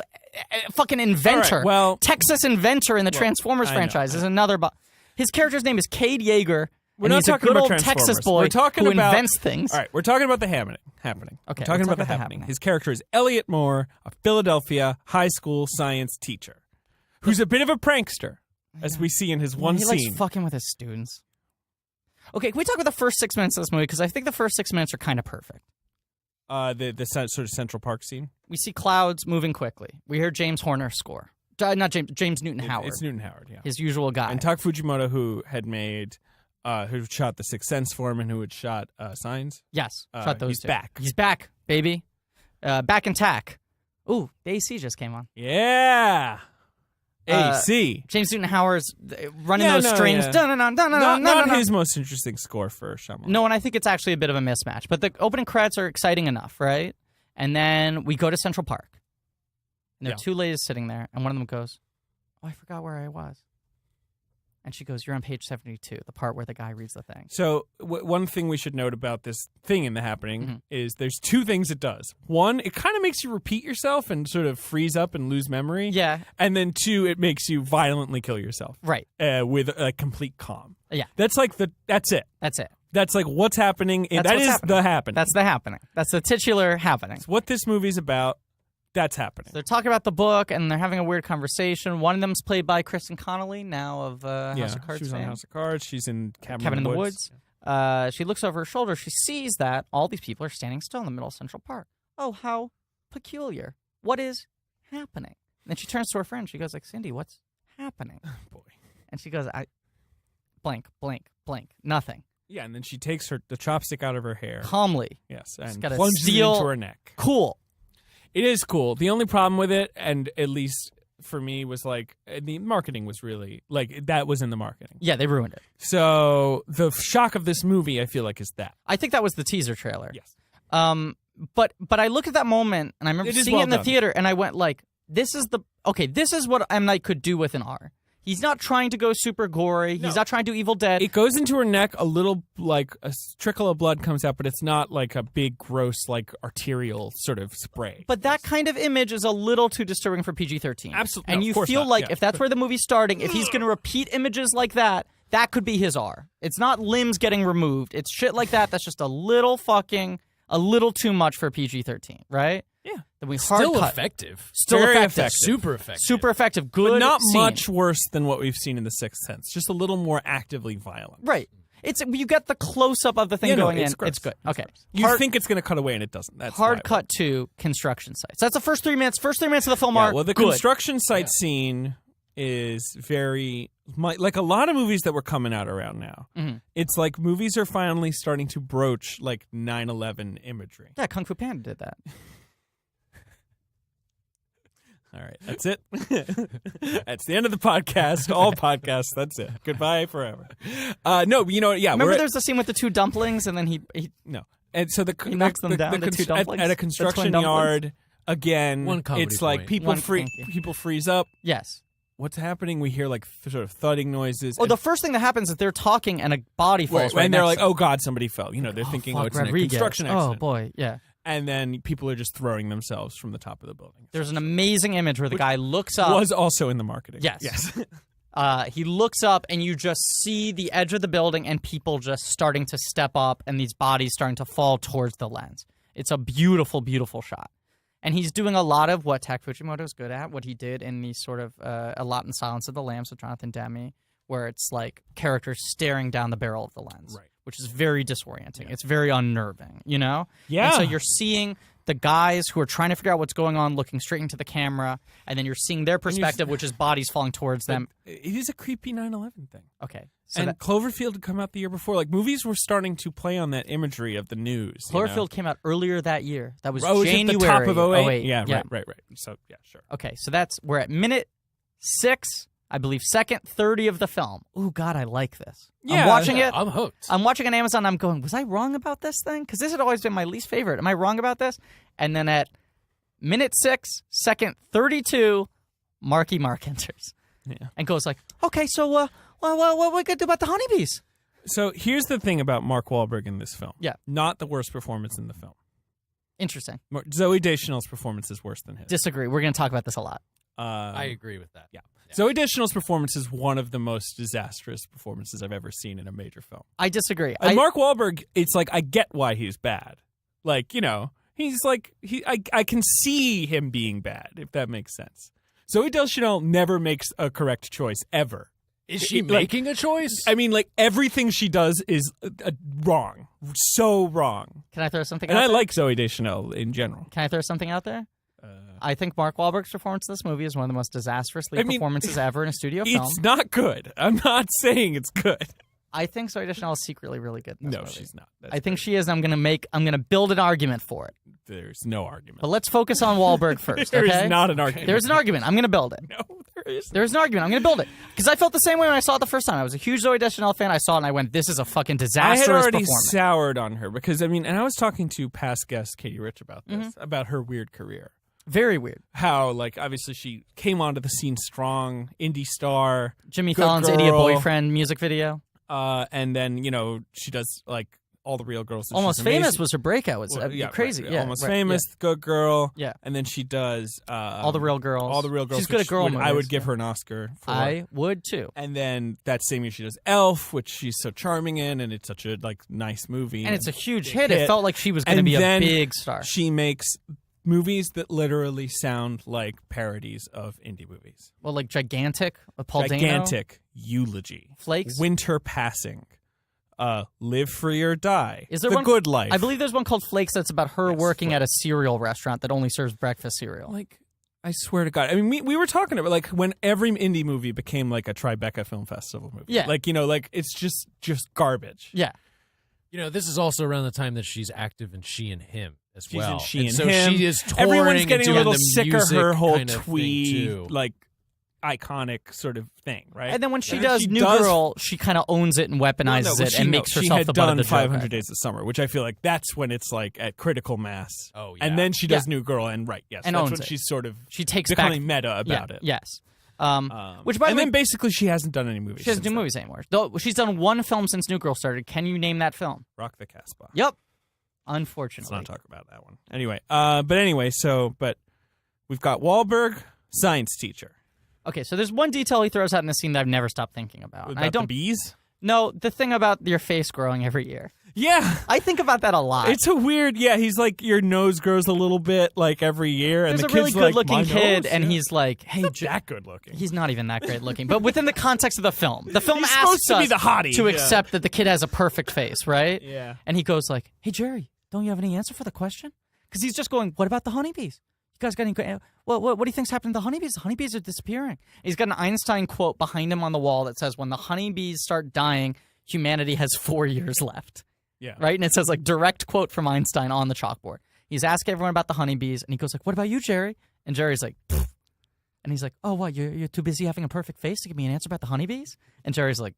fucking inventor, All right, well- Texas inventor in the Transformers I know, franchise is another box. His character's name is Cade Yeager, We're and not he's a talking good about old Transformers. Texas boy We're talking who about, invents things. All right, we're talking about the happening. Okay, We're talking about the happening. His character is Elliot Moore, a Philadelphia high school science teacher, who's a bit of a prankster, as we see in his one he scene. likes fucking with his students. Okay, can we talk about the first 6 minutes of this movie? Because I think the first 6 minutes are kind of perfect. The sort of Central Park scene. We see clouds moving quickly. We hear James Horner score. Not James Newton Howard. It's Newton Howard, yeah. His usual guy. And Tak Fujimoto, who had made, who shot The Sixth Sense for him and who had shot Signs. Yes, shot those he's two. back. He's back, baby. Back in tack. Ooh, the AC just came on. Yeah. AC. James Newton Howard's running those strings. Yeah. Dun-dun-dun-dun-dun-dun-dun-dun. Not his most interesting score for Shyamalan. No, and I think it's actually a bit of a mismatch. But the opening credits are exciting enough, right? And then we go to Central Park. And there are two ladies sitting there, and one of them goes, oh, I forgot where I was. And she goes, you're on page 72, the part where the guy reads the thing. So one thing we should note about this thing in the happening is there's two things it does. One, it kind of makes you repeat yourself and sort of freeze up and lose memory. Yeah. And then two, it makes you violently kill yourself. Right. With a complete calm. Yeah. That's like that's it. That's it. That's like what's happening. That's That what's is happening. the happening. That's the happening. That's the titular happening. It's what this movie's about. That's happening. They're talking about the book, and they're having a weird conversation. One of them's played by Kristen Connolly, now of House of Cards she was on fame. House of Cards. She's in Cabin in the Woods. She looks over her shoulder. She sees that all these people are standing still in the middle of Central Park. Oh, how peculiar. What is happening? And then she turns to her friend. She goes like, Cindy, what's happening? Oh, boy. And she goes, blank, nothing. Yeah, and then she takes the chopstick out of her hair. Calmly. Yes, and got a plunges it steel- into her neck. Cool. It is cool. The only problem with it, and at least for me, was like the marketing was really like that was in the marketing. Yeah, they ruined it. So the shock of this movie, I feel like, is that. I think that was the teaser trailer. Yes. But I look at that moment, and I remember It is seeing well it in the done. theater, and I went like, this is what M. Night could do with an R. He's not trying to go super gory. No. He's not trying to do Evil Dead. It goes into her neck a little, like a trickle of blood comes out, but it's not like a big, gross, like arterial sort of spray. But that kind of image is a little too disturbing for PG-13. Absolutely. And No, you of course feel not. like Yeah. if that's where the movie's starting, if he's going to repeat images like that, that could be his R. It's not limbs getting removed. It's shit like that that's just a little too much for PG-13, right? Yeah. Then we hard Still cut. effective. Still Very effective. effective. Super effective. Super effective. Good But not scene. much worse than what we've seen in The Sixth Sense. Just a little more actively violent. Right. You get the close up of the thing going in. Gross. It's good. Okay. You think it's going to cut away and it doesn't. That's hard cut to construction sites. That's the first 3 minutes. First 3 minutes of the film are well, the good. construction site scene is very like a lot of movies that were coming out around now. Mm-hmm. It's like movies are finally starting to broach like 9/11 imagery. Yeah, Kung Fu Panda did that. All right, that's it. That's the end of the podcast. All podcasts. That's it. Goodbye forever. No, you know, yeah. Remember, there's the scene with the two dumplings, and then he no, and so he knocks them down. The two dumplings at a construction yard again. One comedy it's like point. people freeze up. Yes. What's happening? We hear like sort of thudding noises. Oh, the first thing that happens is they're talking and a body falls right and they're next like, to them. "Oh God, somebody fell." You know, they're thinking, fuck, "Oh, it's a Rodriguez. construction accident." Oh boy, yeah. And then people are just throwing themselves from the top of the building. There's an amazing image where the guy looks up. Was also in the marketing. Yes. Yes. He looks up, and you just see the edge of the building and people just starting to step up and these bodies starting to fall towards the lens. It's a beautiful, beautiful shot. And he's doing a lot of what Tak Fujimoto's good at, what he did in the sort of A Lot in Silence of the Lambs with Jonathan Demme, where it's like characters staring down the barrel of the lens, Right. which is very disorienting. Yeah. It's very unnerving, you know? Yeah. And so you're seeing the guys who are trying to figure out what's going on looking straight into the camera, and then you're seeing their perspective, which is bodies falling towards them. It is a creepy 9/11 thing. Okay. So And Cloverfield had come out the year before. Like, movies were starting to play on that imagery of the news. Cloverfield came out earlier that year. That was was January. it the top of 08? 08. Yeah, right. So, yeah, sure. Okay, so we're at minute 6, I believe, second 30 of the film. Ooh, God, I like this. Yeah, I'm watching it. I'm hooked. I'm watching on Amazon. I'm going, was I wrong about this thing? Because this had always been my least favorite. Am I wrong about this? And then at minute 6, second 32, Marky Mark enters. Yeah. And goes like, okay, so what we gonna do about the honeybees? So here's the thing about Mark Wahlberg in this film. Yeah. Not the worst performance in the film. Interesting. Zoe Deschanel's performance is worse than his. Disagree. We're going to talk about this a lot. I agree with that. Yeah. Zoe Deschanel's performance is one of the most disastrous performances I've ever seen in a major film. I disagree. And Mark Wahlberg, it's like, I get why he's bad. Like, you know, he's like, I can see him being bad, if that makes sense. Zoe Deschanel never makes a correct choice, ever. Is she making a choice? I mean, like, everything she does is wrong. So wrong. Can I throw something And out I there? like Zoe Deschanel in general. Can I throw something out there? I think Mark Wahlberg's performance in this movie is one of the most disastrous lead performances ever in a studio film. It's not good. I'm not saying it's good. I think Zoe Deschanel is secretly really good in this No, movie. she's not. I think she is. I'm gonna build an argument for it. There's no argument. But let's focus on Wahlberg first, There okay? is not an argument. There's an argument. I'm gonna build it. No, there is. There's an argument. I'm gonna build it. Because I felt the same way when I saw it the first time. I was a huge Zoe Deschanel fan. I saw it and I went, this is a fucking disastrous I had already performance. soured on her because, I mean, and I was talking to past guest Katie Rich about this, about her weird career. Very weird. How, like, obviously she came onto the scene strong, indie star. Jimmy good Fallon's girl, Idiot Boyfriend music video. And then, you know, she does, like, All the Real Girls. Almost She's Famous amazing. was her breakout. It's crazy. Right. Yeah, Almost right, Famous, Good Girl. Yeah. And then she does All the Real Girls. All the Real Girls. She's good at girl movies. I would give her an Oscar for. I would too. And then that same year she does Elf, which she's so charming in, and it's such a like nice movie. And it's a huge hit. It felt like she was going to And be a then big star. She makes movies that literally sound like parodies of indie movies. Well, like Gigantic with Paul Dano. Gigantic, Eulogy, Flakes. Winter Passing, Live Free or Die, Is there The one, Good Life. I believe there's one called Flakes that's about her Yes, working Flakes. at a cereal restaurant that only serves breakfast cereal. Like, I swear to God. I mean, we were talking about, like, when every indie movie became, like, a Tribeca Film Festival movie. Yeah. Like, you know, like, it's just garbage. Yeah. You know, this is also around the time that she's active in She and Him as She's well. in She and and so Him. she is touring Everyone's and getting a doing little the sick of music her whole kind of thing, twee, too. like, iconic sort of thing, right? And then when she And does she New does- Girl, she kind of owns it and weaponizes it and makes she herself had the butt done of the joke. 500 Days of Summer, which I feel like that's when it's like at critical mass. Oh, yeah. And then she does Yeah. New Girl, and yes, And that's owns when it. she's sort of She takes becoming back meta about it. Yes. Which, by the and way, then basically she hasn't done any movies. she doesn't do since movies anymore. Though she's done one film since New Girl started. Can you name that film? then. Rock the Casbah. Yep. Let's Unfortunately. not talk about that one. Anyway, but we've got Wahlberg, science teacher. Okay, so there's one detail he throws out in the scene that I've never stopped thinking about. And About I don't. the bees. No, the thing about your face growing every year. Yeah. I think about that a lot. It's a weird, he's like, your nose grows a little bit like every year. And There's the a really kid's like, good-looking "My kid, nose?" and he's like, hey, Not that good looking. he's not even that great looking. But within the context of the film He's asks supposed to be us the hottie. to Yeah. accept that the kid has a perfect face, right? Yeah. And he goes like, hey, Jerry, don't you have any answer for the question? Because he's just going, what about the honeybees? You guys got any? What do you think's happening to the honeybees? The honeybees are disappearing. He's got an Einstein quote behind him on the wall that says, when the honeybees start dying, humanity has 4 years left. Yeah. Right? And it says like direct quote from Einstein on the chalkboard. He's asking everyone about the honeybees, and he goes like, what about you, Jerry? And Jerry's like, pfft. And he's like, oh, what, you're too busy having a perfect face to give me an answer about the honeybees? And Jerry's like,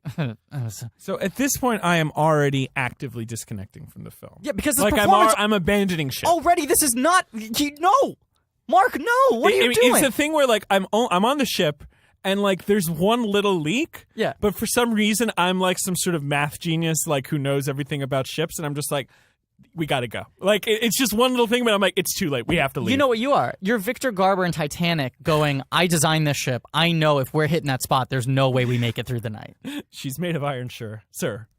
So at this point, I am already actively disconnecting from the film. yeah, because this Like performance I'm abandoning shit. already, this is not, no, Mark, no, what are you doing? It's a thing where like I'm on the ship. And, like, there's one little leak. Yeah. But for some reason, I'm, like, some sort of math genius, like, who knows everything about ships. And I'm just like, we got to go. Like, it's just one little thing, but I'm like, it's too late. We have to leave. You know what you are? You're Victor Garber in Titanic going, I designed this ship. I know if we're hitting that spot, there's no way we make it through the night. She's made of iron, sir.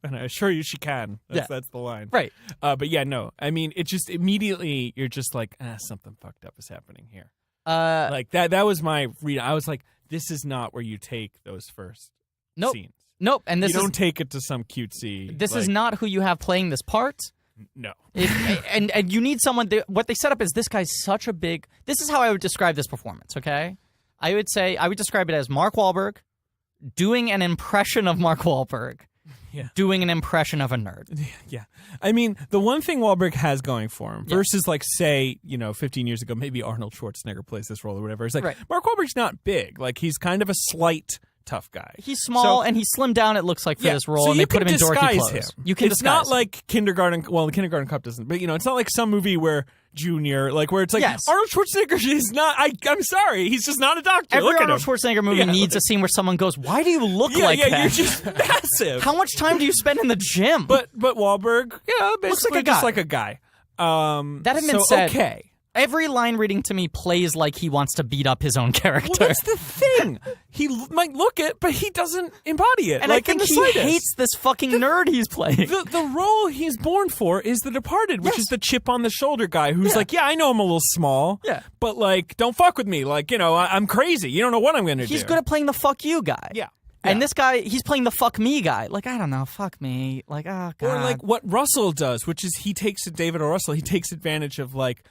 And I assure you she can. That's the line. Right. But, yeah, no. I mean, it just immediately, you're just like, something fucked up is happening here. Like, that was my read. I was like, this is not where you take those first scenes. Nope. And you don't take it to some cutesy. This is not who you have playing this part. No. And you need someone. What they set up is this guy's such a big. This is how I would describe this performance. Okay, I would describe it as Mark Wahlberg doing an impression of Mark Wahlberg. Yeah. Doing an impression of a nerd. Yeah. I mean, the one thing Wahlberg has going for him versus, like, say, 15 years ago, maybe Arnold Schwarzenegger plays this role or whatever. It's like, right. Mark Wahlberg's not big. Like, he's kind of a slight tough guy. He's small and he's slimmed down, it looks like, for this role, so and they put him in dorky clothes. Him. You can it's disguise not him. like Kindergarten. Well, the Kindergarten Cop doesn't. But, it's not like some movie where Junior, like, where it's like, yes. Arnold Schwarzenegger is not, I'm sorry, he's just not a doctor. Every Look Arnold at him. Schwarzenegger movie needs a scene where someone goes, why do you look like that? Yeah, you're just massive. How much time do you spend in the gym? But Wahlberg, basically looks like a guy. That had been said. Okay. Every line reading to me plays like he wants to beat up his own character. Well, that's the thing. He might look it, but he doesn't embody it. And like, I think in the he slightest. hates this fucking nerd he's playing. The role he's born for is The Departed, which is the chip on the shoulder guy who's like, I know I'm a little small, but, like, don't fuck with me. Like, I'm crazy. You don't know what I'm going to do. He's good at playing the fuck you guy. Yeah. And this guy, he's playing the fuck me guy. Like, I don't know, fuck me. Like, oh, God. Or, like, what Russell does, which is he takes advantage of, like,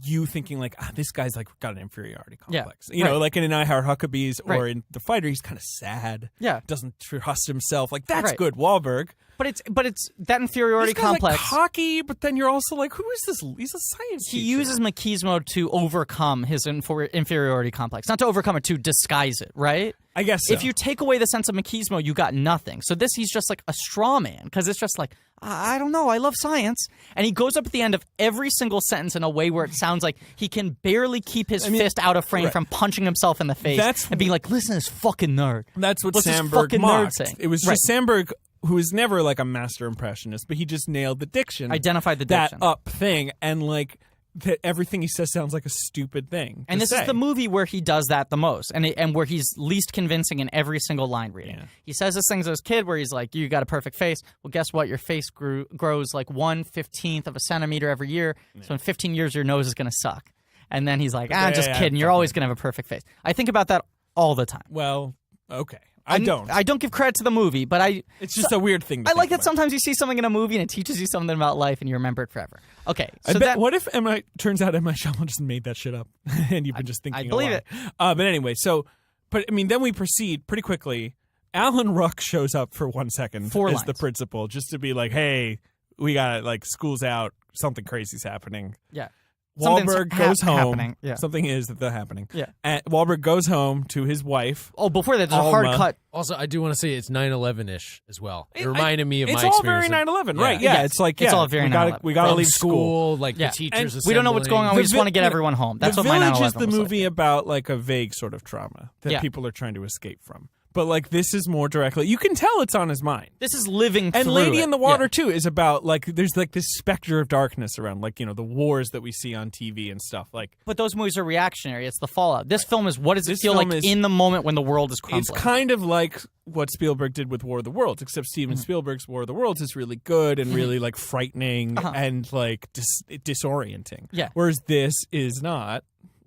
you thinking like, this guy's like got an inferiority complex. You know, like in I Heart Huckabees or in The Fighter, he's kind of sad. Yeah. Doesn't trust himself. Like, that's good, Wahlberg. But it's that inferiority this guy's complex. Like cocky, but then you're also like, who is this? He's a science He teacher. uses machismo to overcome his inferiority complex. Not to overcome it, to disguise it, right? I guess so. If you take away the sense of machismo, you got nothing. So he's just like a straw man, because it's just like, I don't know, I love science. And he goes up at the end of every single sentence in a way where it sounds like he can barely keep his fist out of frame from punching himself in the face and being like, listen to this fucking nerd. That's what What's Sandberg this fucking mocked. nerd saying? It was just Sandberg, who is never like a master impressionist, but he just nailed the diction. Identified the diction. That up thing, and like that everything he says sounds like a stupid thing. And this is the movie where he does that the most, and where he's least convincing in every single line reading. Yeah. He says this thing to his kid where he's like, you got a perfect face. Well, guess what? Your face grows like 1/15 of a centimeter every year. Yeah. So in 15 years, your nose is going to suck. And then he's like, just kidding. You're always going to have a perfect face. I think about that all the time. Well, okay. I don't give credit to the movie, but it's just a weird thing to I like that about. Sometimes you see something in a movie and it teaches you something about life and you remember it forever. Okay. So what if turns out M. Night Shyamalan just made that shit up and you've been just thinking I believe it. But anyway, then we proceed pretty quickly. Alan Ruck shows up for 1 second as the principal, just to be like, hey, we got like, school's out, something crazy's happening. Yeah. Wahlberg goes home. Happening. Yeah. Something is happening. Yeah. And Wahlberg goes home to his wife. Oh, before that, there's a hard cut. Also, I do want to say it's 9/11-ish as well. It reminded me of my It's experience. all very 9/11, Yeah. right? Yeah, Yes. it's like It's all very 9/11. We gotta From leave school. Like the teachers. And we don't know what's going on. We just want to get everyone home. That's the what my 9/11 Village is the was movie like. about like a vague sort of trauma that people are trying to escape from. but like this is more directly. You can tell it's on his mind. This is living And through Lady it. in the Water too is about like there's like this specter of darkness around like the wars that we see on TV and stuff like. But those movies are reactionary. It's the fallout. This film is what does it This feel like film is- in the moment when the world is crumbling. It's kind of like what Spielberg did with War of the Worlds, except Steven Spielberg's War of the Worlds is really good and really like frightening and like disorienting. Yeah. Whereas this is not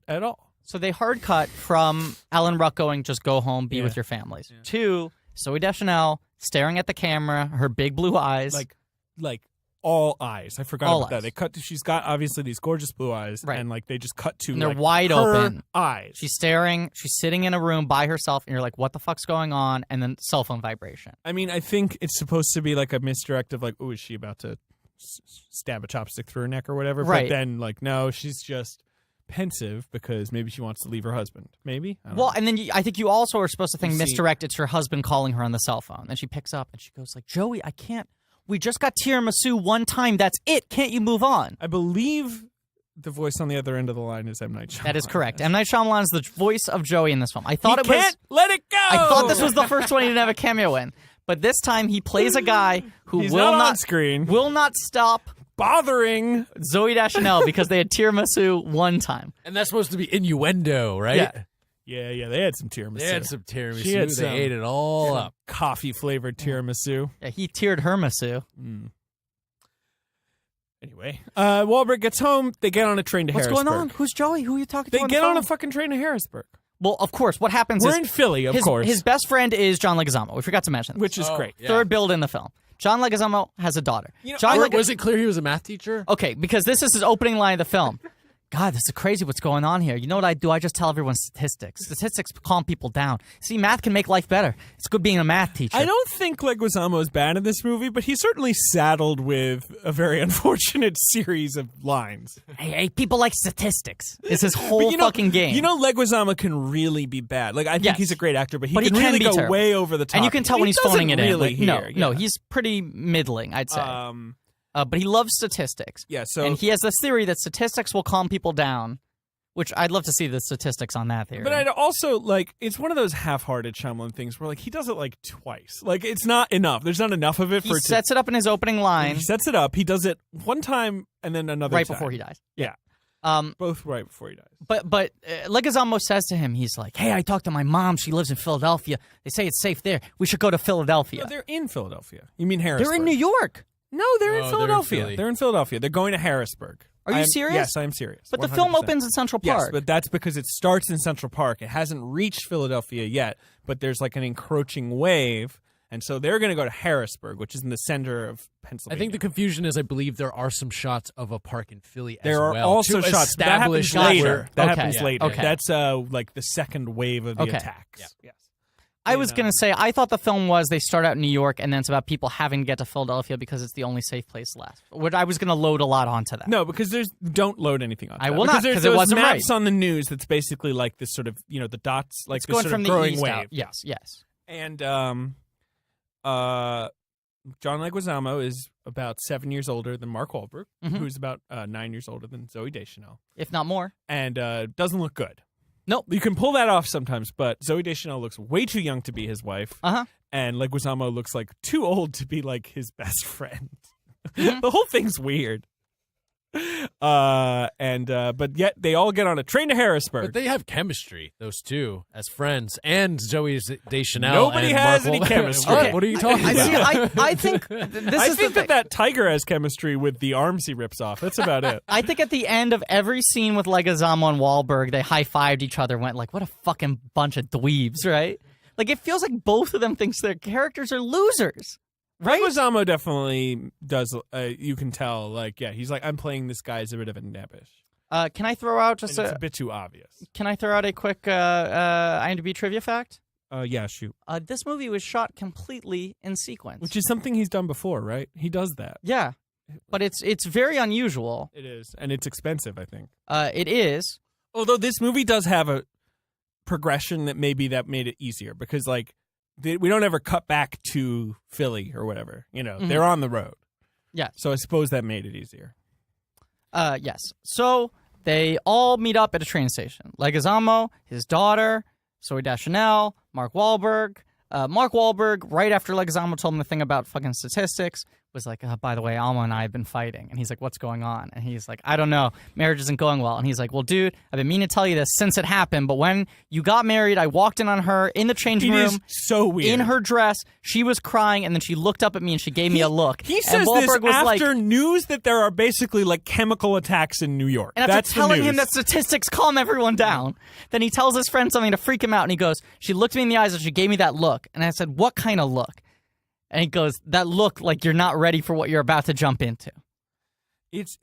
at all. So they hard cut from Alan Ruck going, just go home, be Yeah. with your families, to Zooey Deschanel staring at the camera, her big blue eyes. Like all eyes. I forgot All about that. eyes. They cut to, she's got obviously these gorgeous blue eyes, Right. and like they just cut to And they're like, wide her open. eyes. She's staring, she's sitting in a room by herself, and you're like, what the fuck's going on? And then cell phone vibration. I mean, I think it's supposed to be like a misdirect of like, oh, is she about to stab a chopstick through her neck or whatever? Right. But then like, no, she's just pensive because maybe she wants to leave her husband. Maybe. I don't know. Well, and then I think you also are supposed to think You see- misdirect. It's her husband calling her on the cell phone. Then she picks up and she goes like, Joey, I can't. We just got tiramisu one time. That's it. Can't you move on? I believe the voice on the other end of the line is M. Night Shyamalan. That is correct. M. Night Shyamalan is the voice of Joey in this film. I thought He it was. can't let it go. I thought this was the first one he didn't have a cameo in, but this time he plays a guy who He's will not on not screen. will not stop Bothering. Zooey Deschanel because they had tiramisu one time. And that's supposed to be innuendo, right? Yeah. Yeah, they had some tiramisu. They had some tiramisu. She had They some- ate it all up. Coffee flavored tiramisu. Yeah, he tiered her masu. Anyway, Wahlberg gets home. They get on a train to What's Harrisburg. going on? Who's Joey? Who are you talking They to? get on a the phone? fucking train to Harrisburg. Well, of course. What happens We're is in Philly, of course, his best friend is John Leguizamo. We forgot to mention this. which is Oh, great. yeah. Third build in the film. John Leguizamo has a daughter. Was it clear he was a math teacher? Okay, because this is his opening line of the film. God, this is crazy what's going on here. You know what I do? I just tell everyone statistics. Statistics calm people down. See, math can make life better. It's good being a math teacher. I don't think Leguizamo is bad in this movie, but he's certainly saddled with a very unfortunate series of lines. Hey, people like statistics. It's his whole But fucking game. You know, Leguizamo can really be bad. Like I think Yes. he's a great actor, but he But can he can really be go terrible. way over the top. and you can tell He when he's doesn't phoning it really in. Like, here. no, Yeah. he's pretty middling, I'd say. But he loves statistics. Yeah, so And he has this theory that statistics will calm people down, which I'd love to see the statistics on that theory. But I'd also like it's one of those half-hearted Shyamalan things where like he does it like twice. Like it's not enough. There's not enough of it he for it sets it up in his opening line He sets it up. He does it one time and then another right time. before he dies. Yeah, Um, both right before he dies. But Leguizamo says to him, he's like, hey, I talked to my mom. She lives in Philadelphia. They say it's safe there. We should go to Philadelphia. No, they're in Philadelphia. You mean Harrisburg? They're in New York. No, they're in No, they're in Philadelphia. Philly. They're in Philadelphia. They're going to Harrisburg. Are you serious? Yes, I'm serious. But the film 100%. opens in Central Yes, Park. but that's because it starts in Central Park. It hasn't reached Philadelphia yet, but there's like an encroaching wave, and so they're going to go to Harrisburg, which is in the center of I Pennsylvania. think the confusion is I believe there are some shots of a park in Philly there as are well. also to shots that happens establish later. where- That Okay. happens Yeah. later. Okay. That's like the second wave of the Okay. attacks. Yeah. Yes. I was going to say, I thought the film was they start out in New York and then it's about people having to get to Philadelphia because it's the only safe place left. Which I was going to load a lot onto that. No, because don't load anything on. I that. will because not, there's 'cause it those wasn't maps right. on the news that's basically like this sort of the dots, like It's this going sort from of the growing east wave. out. Yes, yes. And John Leguizamo is about 7 years older than Mark Wahlberg, Mhm. who's about 9 years older than Zooey Deschanel, If not more. and doesn't look good. Nope. You can pull that off sometimes, but Zooey Deschanel looks way too young to be his wife, Uh-huh. and Leguizamo looks like too old to be like his best friend. Mhm. The whole thing's weird. But yet they all get on a train to Harrisburg. But they have chemistry, those two, as friends, and Zoe Deschanel. Nobody and has Mark any Wahlberg. chemistry. What? What are you talking I about? see. I think this I is think the thing. that tiger has chemistry with the arms he rips off. That's about it. I think at the end of every scene with Leguizamo and Wahlberg, they high-fived each other, went like, what a fucking bunch of dweebs, right? Like, it feels like both of them thinks their characters are losers, right? Leguizamo definitely does. You can tell, like, yeah, he's like, I'm playing this guy as a bit of a nebbish. Can I throw out just And it's a bit too obvious. Can I throw out a quick IMDb trivia fact? Yeah, shoot. This movie was shot completely in sequence. Which is something he's done before, right? He does that. Yeah, but it's very unusual. It is, and it's expensive, I think. It is. Although this movie does have a progression that made it easier because, like, we don't ever cut back to Philly or whatever. They're on the road. Yes. So I suppose that made it easier. Yes. So they all meet up at a train station. Leguizamo, his daughter, Zooey Deschanel, Mark Wahlberg, Mark Wahlberg, right after Leguizamo told him the thing about fucking statistics, was like, by the way, Alma and I have been fighting. And he's like, what's going on? And he's like, I don't know. Marriage isn't going well. And he's like, well, dude, I've been meaning to tell you this since it happened. But when you got married, I walked in on her in the changing room. It is so weird. In her dress. She was crying. And then she looked up at me and she gave me a look. He says this after news that there are basically like chemical attacks in New York. And after That's telling him that statistics calm everyone down, then he tells his friend something to freak him out. And he goes, she looked me in the eyes and she gave me that look. And I said, what kind of look? And he goes, that look like you're not ready for what you're about to jump into. It's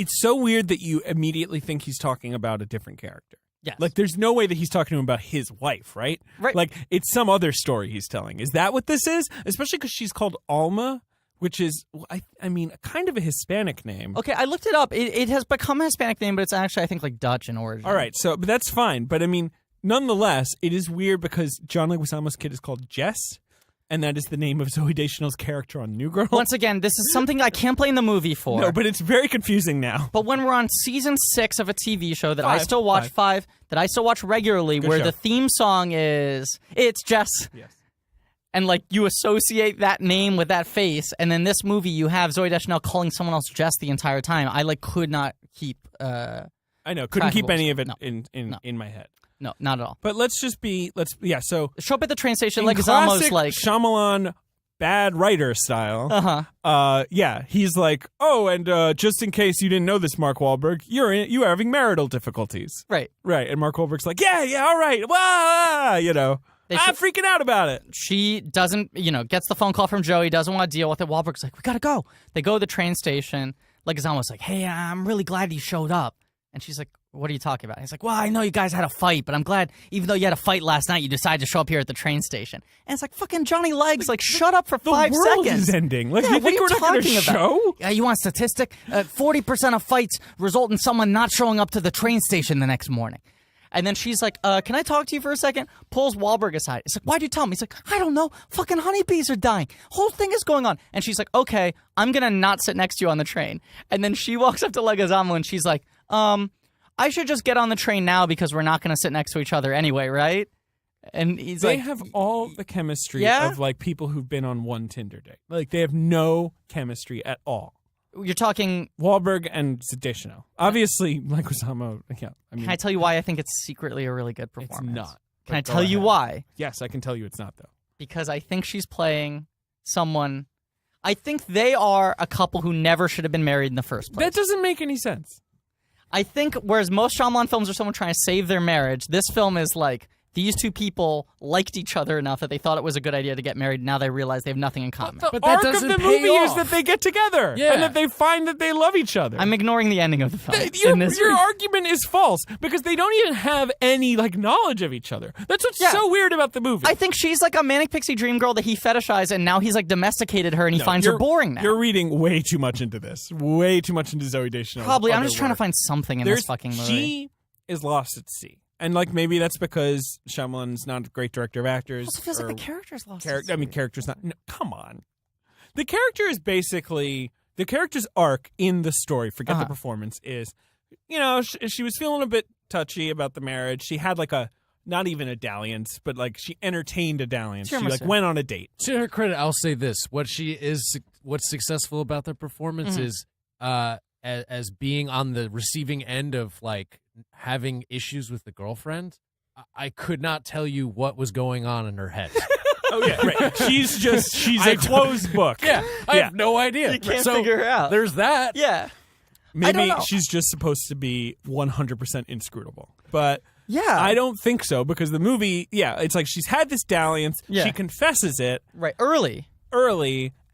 so weird that you immediately think he's talking about a different character. Yes. Like, there's no way that he's talking to him about his wife, right? Right. Like, it's some other story he's telling. Is that what this is? Especially because she's called Alma, which is, I mean, kind of a Hispanic name. Okay, I looked it up. It has become a Hispanic name, but it's actually, I think, like Dutch in origin. All right, but that's fine. But, I mean, nonetheless, it is weird because John Leguizamo's kid is called Jess, and that is the name of Zooey Deschanel's character on New Girl. Once again, this is something I can't blame the movie for. No, but it's very confusing now. But when we're on season 6 of a TV show that I still watch, that I still watch regularly, where the theme song is, it's Jess. Yes. And, like, you associate that name with that face, and then this movie, you have Zooey Deschanel calling someone else Jess the entire time. I, like, could not keep, I know, couldn't keep any of it in my head. No, not at all. But so show up at the train station, in Leguizamo's like Shyamalan bad writer style. He's like, and just in case you didn't know this, Mark Wahlberg, you are having marital difficulties. Right. And Mark Wahlberg's like, yeah, all right, I'm freaking out about it. She doesn't, gets the phone call from Joey, doesn't want to deal with it. Wahlberg's like, we gotta go. They go to the train station. Leguizamo's like, hey, I'm really glad you showed up. And she's like, what are you talking about? He's like, well, I know you guys had a fight, but I'm glad, even though you had a fight last night, you decided to show up here at the train station. And it's like, fucking Johnny Legs, like, shut up for 5 seconds. The world is ending. Like, you think we're not going to show? Yeah, you want a statistic? 40% of fights result in someone not showing up to the train station the next morning. And then she's like, can I talk to you for a second? Pulls Wahlberg aside. It's like, why'd you tell me? He's like, I don't know. Fucking honeybees are dying. Whole thing is going on. And she's like, okay, I'm going to not sit next to you on the train. And then she walks up to Leguizamo and she's like, I should just get on the train now because we're not going to sit next to each other anyway, right? And he's they like... have all the chemistry of, like, people who've been on one Tinder date. Like, they have no chemistry at all. You're talking... Wahlberg and Deschanel. Obviously, Leguizamo, yeah. I mean, can I tell you why I think it's secretly a really good performance? It's not. Can I tell you why? Yes, I can tell you it's not, though. Because I think she's playing someone... I think they are a couple who never should have been married in the first place. That doesn't make any sense. I think whereas most Shyamalan films are someone trying to save their marriage, this film is like these two people liked each other enough that they thought it was a good idea to get married. Now they realize they have nothing in common. But the arc of the movie is that they get together and that they find that they love each other. I'm ignoring the ending of the film. Your argument is false because they don't even have any knowledge of each other. That's what's so weird about the movie. I think she's like a manic pixie dream girl that he fetishized, and now he's like domesticated her and he finds her boring now. You're reading way too much into this. Way too much into Zooey Deschanel. Probably. I'm just trying to find something in this fucking movie. She is lost at sea. And maybe that's because Shyamalan's not a great director of actors. It also feels like the character's lost. Character's not. No, come on. The character is basically the character's arc in the story. Forget the performance. Is she was feeling a bit touchy about the marriage. She had not even a dalliance, but she entertained a dalliance. She went on a date. To her credit, I'll say this: what's successful about the performance is as being on the receiving end of having issues with the girlfriend. I could not tell you what was going on in her head. Oh yeah, right. She's a closed book. Yeah, I have no idea. You can't figure her out. There's that. Yeah. Maybe she's just supposed to be 100% inscrutable. But yeah, I don't think so because the movie, it's like she's had this dalliance. Yeah. She confesses it. Right. Early.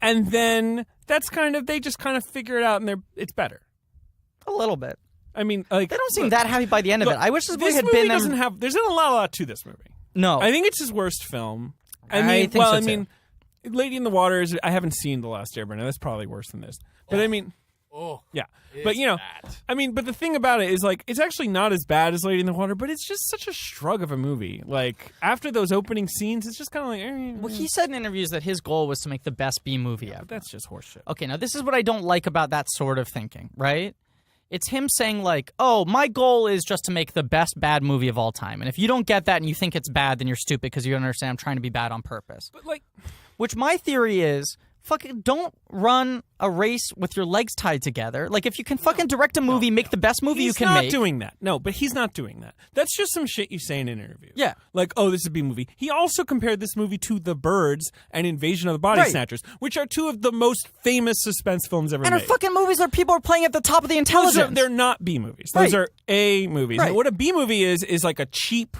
And then that's they just figure it out and it's better. A little bit. I mean, they don't seem that happy by the end of it. I wish this movie had been. There's not a lot to this movie. No, I think it's his worst film. I think Lady in the Water is. I haven't seen The Last Airbender. That's probably worse than this. But but the thing about it is it's actually not as bad as Lady in the Water, but it's just such a shrug of a movie. After those opening scenes, it's just Well, he said in interviews that his goal was to make the best B movie ever. But that's just horseshit. Okay, now this is what I don't like about that sort of thinking, right? It's him saying, like, oh, my goal is just to make the best bad movie of all time. And if you don't get that and you think it's bad, then you're stupid because you don't understand I'm trying to be bad on purpose. But, like... Which my theory is, fucking don't run a race with your legs tied together. Like, if you can fucking direct a movie, make the best movie you can make. He's not doing that. No, but he's not doing that. That's just some shit you say in an interview. Yeah. Like, oh, this is a B movie. He also compared this movie to The Birds and Invasion of the Body Snatchers, which are two of the most famous suspense films ever made. And are fucking movies that people are playing at the top of the intelligence. They're not B movies. Those are A movies. Right. And what a B movie is like a cheap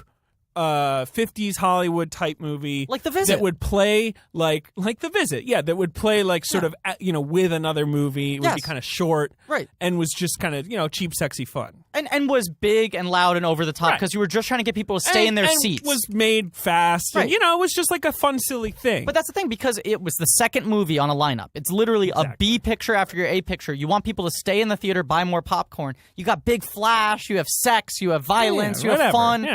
50s Hollywood type movie, like The Visit, that would play like The Visit, that would play like sort of with another movie. It would be kind of short, right, and was just kind of cheap, sexy fun, and was big and loud and over the top because you were just trying to get people to stay in their seats. Was made fast, and, it was just like a fun, silly thing. But that's the thing, because it was the second movie on a lineup. It's literally a B picture after your A picture. You want people to stay in the theater, buy more popcorn. You got big flash, you have sex, you have violence, you have fun,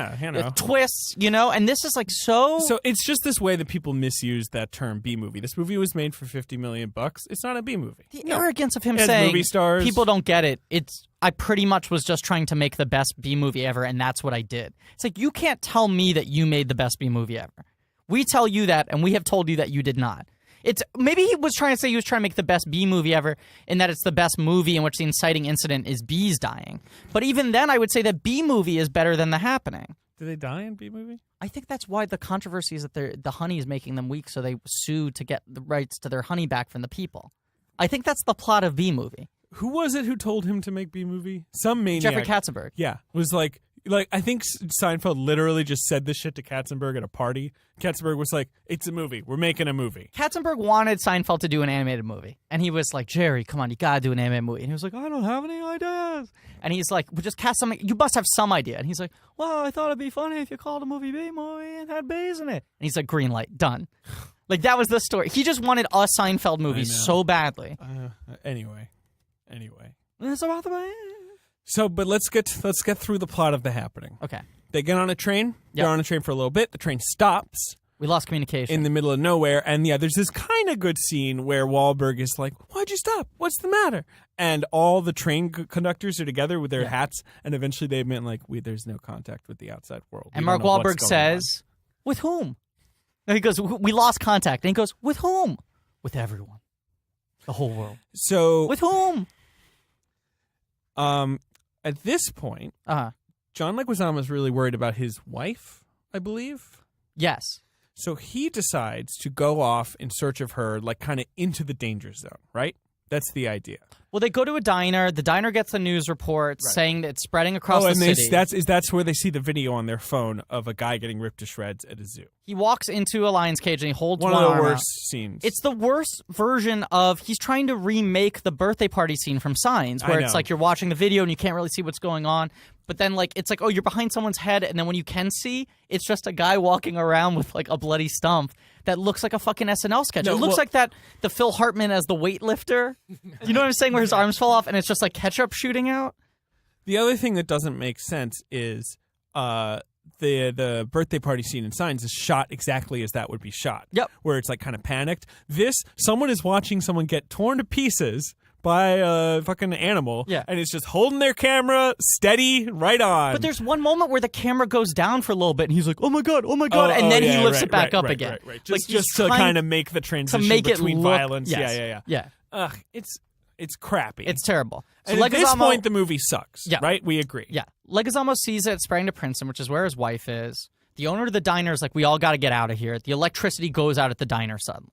twists. And this is like so it's just this way that people misuse that term B movie. This movie was made for $50 million. It's not a B movie. The arrogance of him saying movie stars. People don't get it. I pretty much was just trying to make the best B movie ever, and that's what I did. It's like, you can't tell me that you made the best B movie ever. We tell you that, and we have told you that you did not. Maybe he was trying to say he was trying to make the best B movie ever, in that it's the best movie in which the inciting incident is bees dying. But even then, I would say that B movie is better than The Happening. Do they die in B movie? I think that's why the controversy is that the honey is making them weak, so they sue to get the rights to their honey back from the people. I think that's the plot of B movie. Who was it who told him to make B movie? Some maniac. Jeffrey Katzenberg. Yeah, was like I think Seinfeld literally just said this shit to Katzenberg at a party. Katzenberg was like, "It's a movie. We're making a movie." Katzenberg wanted Seinfeld to do an animated movie, and he was like, "Jerry, come on, you gotta do an animated movie." And he was like, "I don't have any ideas." And he's like, "Well, just cast something. You must have some idea." And he's like, "Well, I thought it'd be funny if you called a movie B movie and had bees in it." And he's like, "Green light, done." Like, that was the story. He just wanted a Seinfeld movie so badly. Anyway, It's about the So, but let's get through the plot of The Happening. Okay. They get on a train. They're on a train for a little bit. The train stops. We lost communication. In the middle of nowhere. And there's this kind of good scene where Wahlberg is like, "Why'd you stop? What's the matter?" And all the train conductors are together with their hats. And eventually they admit, like, there's no contact with the outside world. And Mark Wahlberg says, "With whom?" And he goes, "We lost contact." And he goes, "With whom?" "With everyone. The whole world." So. With whom? At this point, John Leguizamo is really worried about his wife, I believe. Yes. So he decides to go off in search of her, like kind of into the danger zone, right? That's the idea. Well, they go to a diner. The diner gets a news report saying that it's spreading across the city. That's where they see the video on their phone of a guy getting ripped to shreds at a zoo. He walks into a lion's cage and he holds one arm of the worst out. scenes. It's the worst version of, he's trying to remake the birthday party scene from Signs, where it's like you're watching the video and you can't really see what's going on. But then, like, it's like, oh, you're behind someone's head, and then when you can see, it's just a guy walking around with, like, a bloody stump that looks like a fucking SNL sketch. It looks like the Phil Hartman as the weightlifter. You know what I'm saying? Where his arms fall off, and it's just, like, ketchup shooting out. The other thing that doesn't make sense is the birthday party scene in Signs is shot exactly as that would be shot. Yep. Where it's, like, kind of panicked. Someone is watching someone get torn to pieces by a fucking animal, and it's just holding their camera steady right on. But there's one moment where the camera goes down for a little bit, and he's like, oh my god, and then he lifts it back up again. Right. Just to kind of make the transition between violence. Yeah. Ugh, it's crappy. It's terrible. So and at this point, the movie sucks, right? We agree. Yeah. Leguizamo sees it spreading to Princeton, which is where his wife is. The owner of the diner is like, we all got to get out of here. The electricity goes out at the diner suddenly.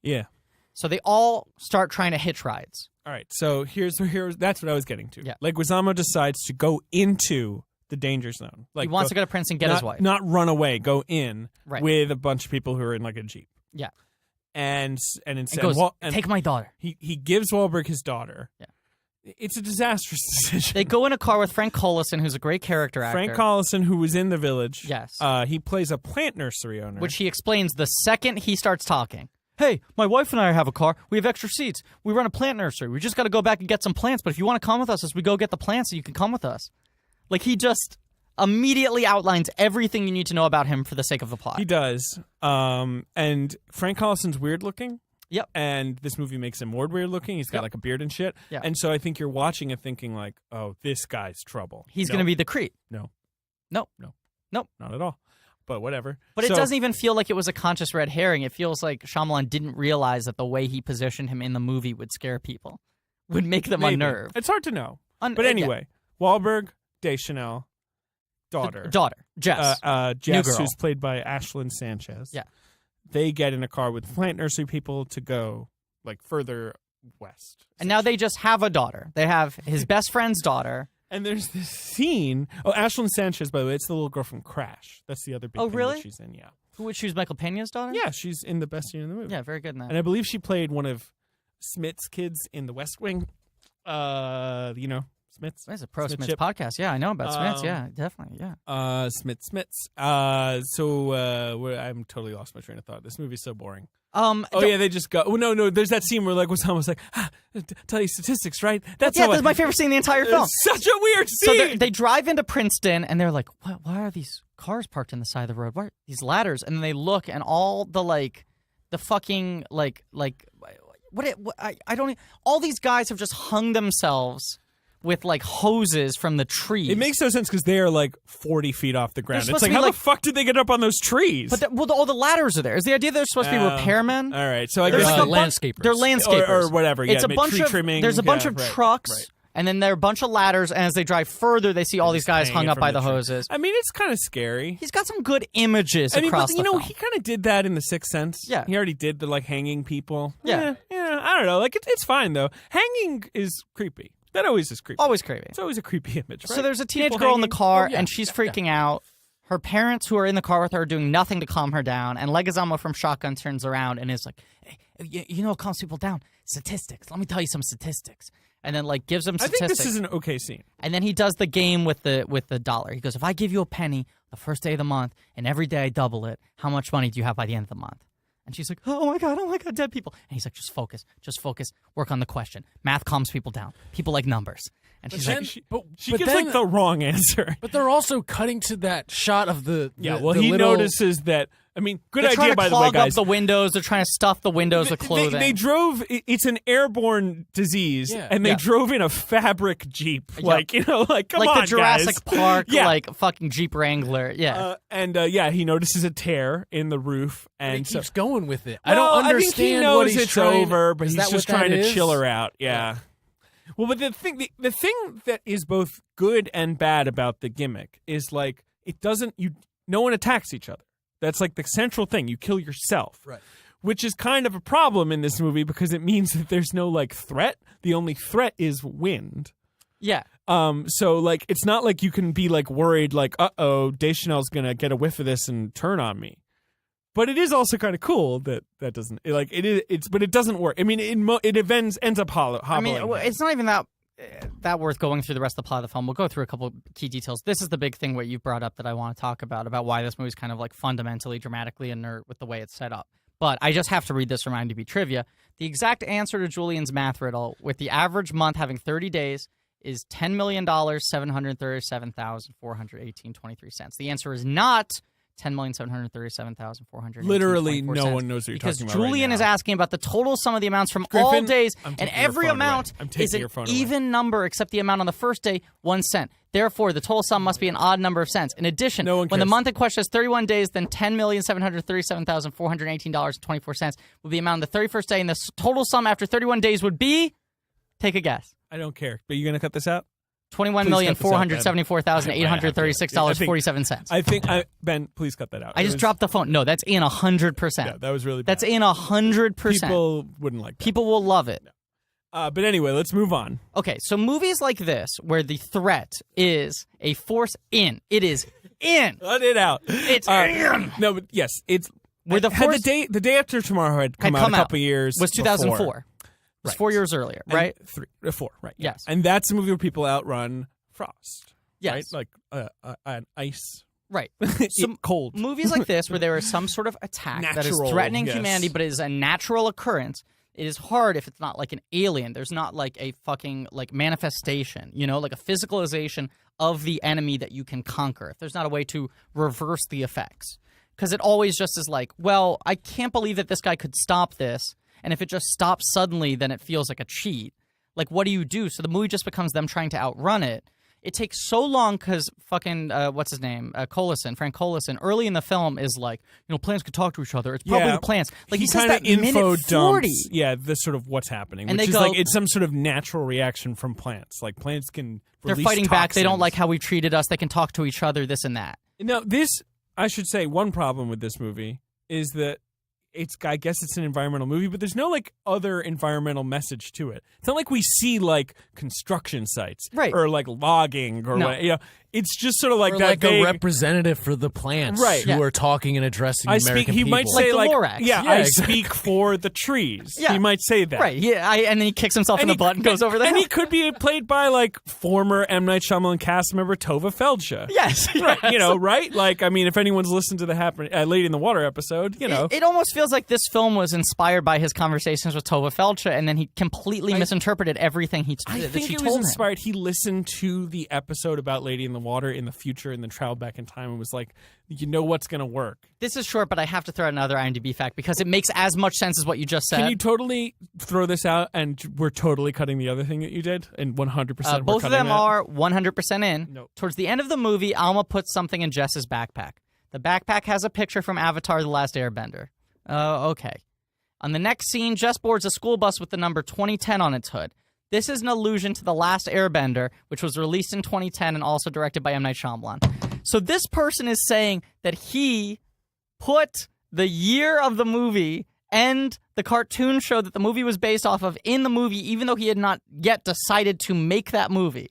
Yeah. So they all start trying to hitch rides. All right, so here's that's what I was getting to. Yeah. Leguizamo decides to go into the danger zone. Like, he wants to go to Princeton and get his wife. Not run away, go in with a bunch of people who are in like a Jeep. Yeah. And instead, goes, take my daughter. He gives Wahlberg his daughter. Yeah. It's a disastrous decision. They go in a car with Frank Collison, who's a great character actor. Frank Collison, who was in The Village. Yes. He plays a plant nursery owner. Which he explains the second he starts talking. Hey, my wife and I have a car. We have extra seats. We run a plant nursery. We just got to go back and get some plants. But if you want to come with us as we go get the plants, you can come with us. Like, he just immediately outlines everything you need to know about him for the sake of the plot. He does. And Frank Collison's weird looking. Yep. And this movie makes him more weird looking. He's got like a beard and shit. Yeah. And so I think you're watching it thinking like, oh, this guy's trouble. He's going to be the creep. No. Nope. No. Nope. Not at all. But whatever. But it doesn't even feel like it was a conscious red herring. It feels like Shyamalan didn't realize that the way he positioned him in the movie would scare people, would make them unnerved. It's hard to know. But anyway, Wahlberg, Deschanel, daughter. Jess. Jess, who's played by Ashlyn Sanchez. Yeah. They get in a car with plant nursery people to go like further west. And now they just have a daughter. They have his best friend's daughter. And there's this scene. Oh, Ashlyn Sanchez, by the way, it's the little girl from Crash. That's the other big thing really? that she's in, yeah. Who would choose Michael Pena's daughter? Yeah, she's in the best scene in the movie. Yeah, very good in that. And I believe she played one of Smith's kids in The West Wing. Smiths. It's a pro Smiths Chip. podcast. Yeah, I know about Smiths. Yeah, definitely. Yeah. Smiths. I'm totally lost my train of thought. This movie's so boring. They just go. Oh, no. There's that scene where like when someone's like, tell you statistics, right? That's my favorite scene in the entire film. It's such a weird scene. So they drive into Princeton and they're like, what? Why are these cars parked on the side of the road? Why are these ladders? And then they look and all the all these guys have just hung themselves with like hoses from the trees. It makes no sense because they are like 40 feet off the ground. It's like, how the fuck did they get up on those trees? But all the ladders are there. Is the idea they're supposed to be repairmen? All right, so I There's guess landscapers. They're landscapers or whatever. It's a bunch tree of trimming. There's a bunch of trucks. Right. And then there are a bunch of ladders, and as they drive further, they see all these guys hung up by the hoses. I mean, it's kind of scary. He's got some good images across the film. He kind of did that in The Sixth Sense. Yeah. He already did the, like, hanging people. Yeah. I don't know. Like, it's fine, though. Hanging is creepy. That always is creepy. Always creepy. It's always a creepy image, right? So there's a teenage People girl in the hanging. car, and she's freaking out. Her parents, who are in the car with her, are doing nothing to calm her down. And Leguizamo from Shotgun turns around and is like, hey, you know what calms people down? Statistics. Let me tell you some statistics. And then, like, gives them statistics. I think this is an okay scene. And then he does the game with the dollar. He goes, if I give you a penny the first day of the month, and every day I double it, how much money do you have by the end of the month? And she's like, oh my God, dead people. And he's like, just focus, work on the question. Math calms people down. People like numbers. And she's like, she gives like the wrong answer. But they're also cutting to that shot of the he notices that. I mean, good they're idea, by the way, trying to clog guys. up the windows. They're trying to stuff the windows with clothing. They drove. It's an airborne disease, and they drove in a fabric Jeep. Like, come on, like the Jurassic guys. Park, like fucking Jeep Wrangler. Yeah. He notices a tear in the roof, and he keeps going with it. Well, I don't understand. I think he knows what he's it's trying, over, but he's just trying to chill her out. Yeah. Well, but the thing that is both good and bad about the gimmick is like it doesn't. No one attacks each other. That's like the central thing. You kill yourself. Right. Which is kind of a problem in this movie because it means that there's no like threat. The only threat is wind. Yeah. So like it's not like you can be like worried like, Deschanel's gonna get a whiff of this and turn on me. But it is also kind of cool that doesn't like it is. But it doesn't work. I mean, it ends up hobbling. I mean, it's not even that worth going through the rest of the plot of the film. We'll go through a couple key details. This is the big thing what you brought up that I want to talk about why this movie's kind of like fundamentally, dramatically inert with the way it's set up. But I just have to read this from IMDb Trivia. The exact answer to Julian's math riddle, with the average month having 30 days, is $10,737,418.23. The answer is not $10,737,418. Literally, no one knows what you're because talking about. Julian right is now. asking about the total sum of the amounts from Griffin, all days, I'm and taking every your phone amount away. I'm is taking an your phone away. even number except the amount on the first day, 1 cent. Therefore, the total sum must be an odd number of cents. In addition, No one when the cares. month in question is 31 days, then $10,737,418.24 would be the amount on the 31st day, and the total sum after 31 days would be, take a guess, I don't care. But you're gonna cut this out? $21,474,836.47. I think Ben, please cut that out. I just dropped the phone. No, that's in 100%. Yeah, that was really bad. That's in 100%. People wouldn't like that. People will love it. But anyway, let's move on. Okay, so movies like this, where the threat is a force in, it is in. Let it out. It's in. No, but yes, it's Where the had force the day after tomorrow had come out a couple years. was 2004. before. It was 4 years earlier, And right? 4, right? Yes. And that's a movie where people outrun frost. Yes. Right? Like an ice. Right. Cold. Movies like this, where there is some sort of attack that is Natural, threatening yes. humanity, but is a natural occurrence. It is hard if it's not like an alien. There's not like a fucking like manifestation, like a physicalization of the enemy that you can conquer. If there's not a way to reverse the effects. Because it always just is like, well, I can't believe that this guy could stop this. and if it just stops suddenly, then it feels like a cheat. Like, what do you do? So the movie just becomes them trying to outrun it. It takes so long because fucking, what's his name? Frank Collison, early in the film is like, plants could talk to each other. It's probably the plants. Like, he says that info minute 40. dumps, the sort of what's happening. And which they is go, like, it's some sort of natural reaction from plants. Like, plants can they're release fighting back. They don't toxins. like how we treated us. They can talk to each other, this and that. Now, I should say, one problem with this movie is that I guess it's an environmental movie, but there's no like other environmental message to it. It's not like we see like construction sites, right, or like logging, or what, it's just sort of like or that like vague, a representative for the plants, right? Who are talking and addressing American he people. might say like the like, Lorax. I speak for the trees. Yeah. He might say that, right? Yeah, and then he kicks himself in the butt and goes over there. And he could be played by like former M. Night Shyamalan cast member Tova Feldsha. Yes, right. Right? Like, I mean, if anyone's listened to the Lady in the Water episode, It almost feels like this film was inspired by his conversations with Tova Feldsha, and then he completely misinterpreted everything I think she it told was inspired. He listened to the episode about Lady in the Water in the future and then traveled back in time and was like, what's going to work. This is short, but I have to throw out another IMDb fact because it makes as much sense as what you just said. Can you totally throw this out and we're totally cutting the other thing that you did? And 100% both of them that? are 100% in. Nope. Towards the end of the movie, Alma puts something in Jess's backpack. The backpack has a picture from Avatar: The Last Airbender. Okay. On the next scene, Jess boards a school bus with the number 2010 on its hood. This is an allusion to The Last Airbender, which was released in 2010 and also directed by M. Night Shyamalan. So this person is saying that he put the year of the movie and the cartoon show that the movie was based off of in the movie, even though he had not yet decided to make that movie.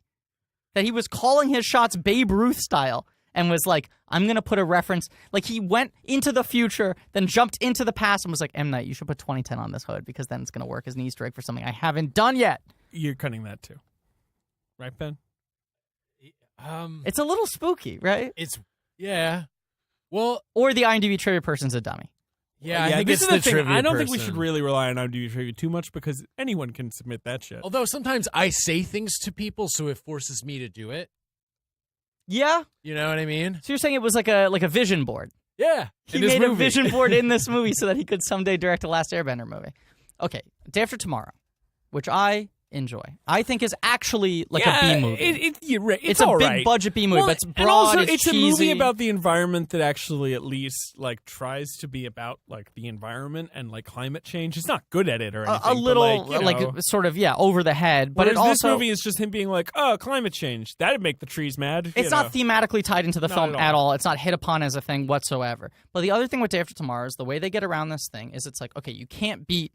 That he was calling his shots Babe Ruth style and was like, I'm going to put a reference. Like, he went into the future, then jumped into the past and was like, M. Night, you should put 2010 on this hood because then it's going to work as an Easter egg for something I haven't done yet. You're cutting that too. Right, Ben? It's a little spooky, right? Well, or the IMDb trivia person's a dummy. I think this it's is the the thing. trivia I don't think we person. should really rely on IMDb trivia too much because anyone can submit that shit. Although sometimes I say things to people, so it forces me to do it. Yeah. You know what I mean? So you're saying it was like a vision board. Yeah. He made a vision board in this movie so that he could someday direct a Last Airbender movie. Okay, Day After Tomorrow, which I enjoy. I think is actually like a B movie. It's a all big right. budget B movie, Well, but it's broad, and also, it's a movie cheesy. about the environment that actually at least like tries to be about like the environment and like climate change. It's not good at it or anything. a little but, like, sort of over the head, but whereas it also this movie is just him being like, oh, climate change, that'd make the trees mad. it's not thematically tied into the film at at all. all. It's not hit upon as a thing whatsoever. But the other thing with Day After Tomorrow is the way they get around this thing is it's like, okay, you can't beat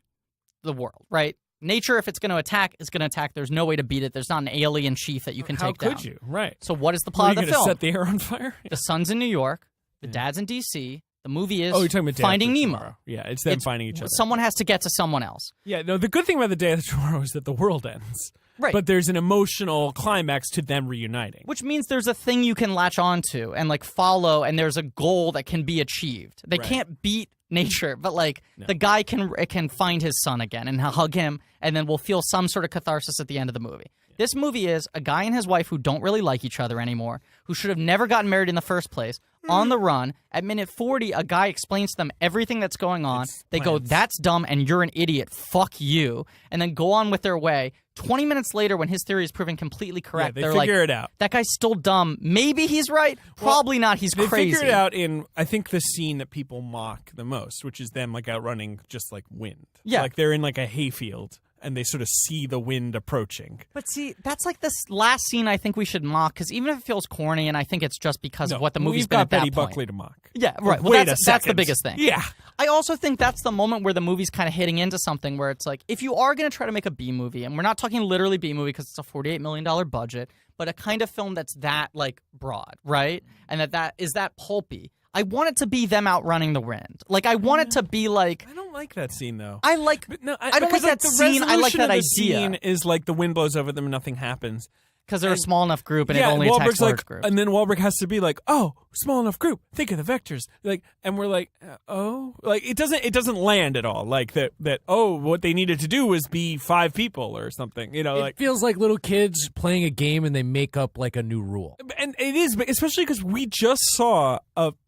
the world, right? Nature, if it's going to attack, is going to attack. There's no way to beat it. There's not an alien chief that you can take down. How could you? Right. So what is the Are plot you of the going to film? set the air on fire? The son's in New York. The dad's in D.C. The movie is Oh, you're talking about Day Finding After Nemo. Tomorrow. Yeah, it's them finding each other. Someone has to get to someone else. Yeah, no, the good thing about the Day After Tomorrow is that the world ends. Right. But there's an emotional climax to them reuniting. Which means there's a thing you can latch onto and like follow, and there's a goal that can be achieved. They Right. can't beat nature, but like the guy can find his son again and hug him, and then we'll feel some sort of catharsis at the end of the movie. This movie is a guy and his wife who don't really like each other anymore, who should have never gotten married in the first place, on the run. At minute 40, a guy explains to them everything that's going on. They go, that's dumb and you're an idiot. Fuck you. And then go on with their way. 20 minutes later, when his theory is proven completely correct, they they're figure like, it out. that guy's still dumb. Maybe he's right. Probably not. He's They crazy. figure it out in, I think, the scene that people mock the most, which is them like outrunning just like wind. Yeah. Like they're in like a hayfield and they sort of see the wind approaching. But see, that's like this last scene I think we should mock, because even if it feels corny, and I think it's just because of what the movie's we've been got at that Betty point. Buckley to mock. Yeah, right. Well, Wait that's a second. the biggest thing. Yeah. I also think that's the moment where the movie's kind of hitting into something where it's like, if you are going to try to make a B movie, and we're not talking literally B movie because it's a $48 million budget, but a kind of film that's that like broad, right? And that is that pulpy. I want it to be them outrunning the wind. Like, I want it to be like, I don't like that scene though. I like. But no, I don't like because, that the scene. I like resolution that of the idea. Scene is like the wind blows over them and nothing happens. Because they're a small enough group and yeah, it only Wahlberg's attacks large like, groups. and then Wahlberg has to be like, "Oh, small enough group. Think of the vectors." Like, and we're like, "Oh," like it doesn't land at all. Like that. Oh, what they needed to do was be 5 people or something. You know, It like. feels like little kids playing a game and they make up like a new rule. And it is, especially because we just saw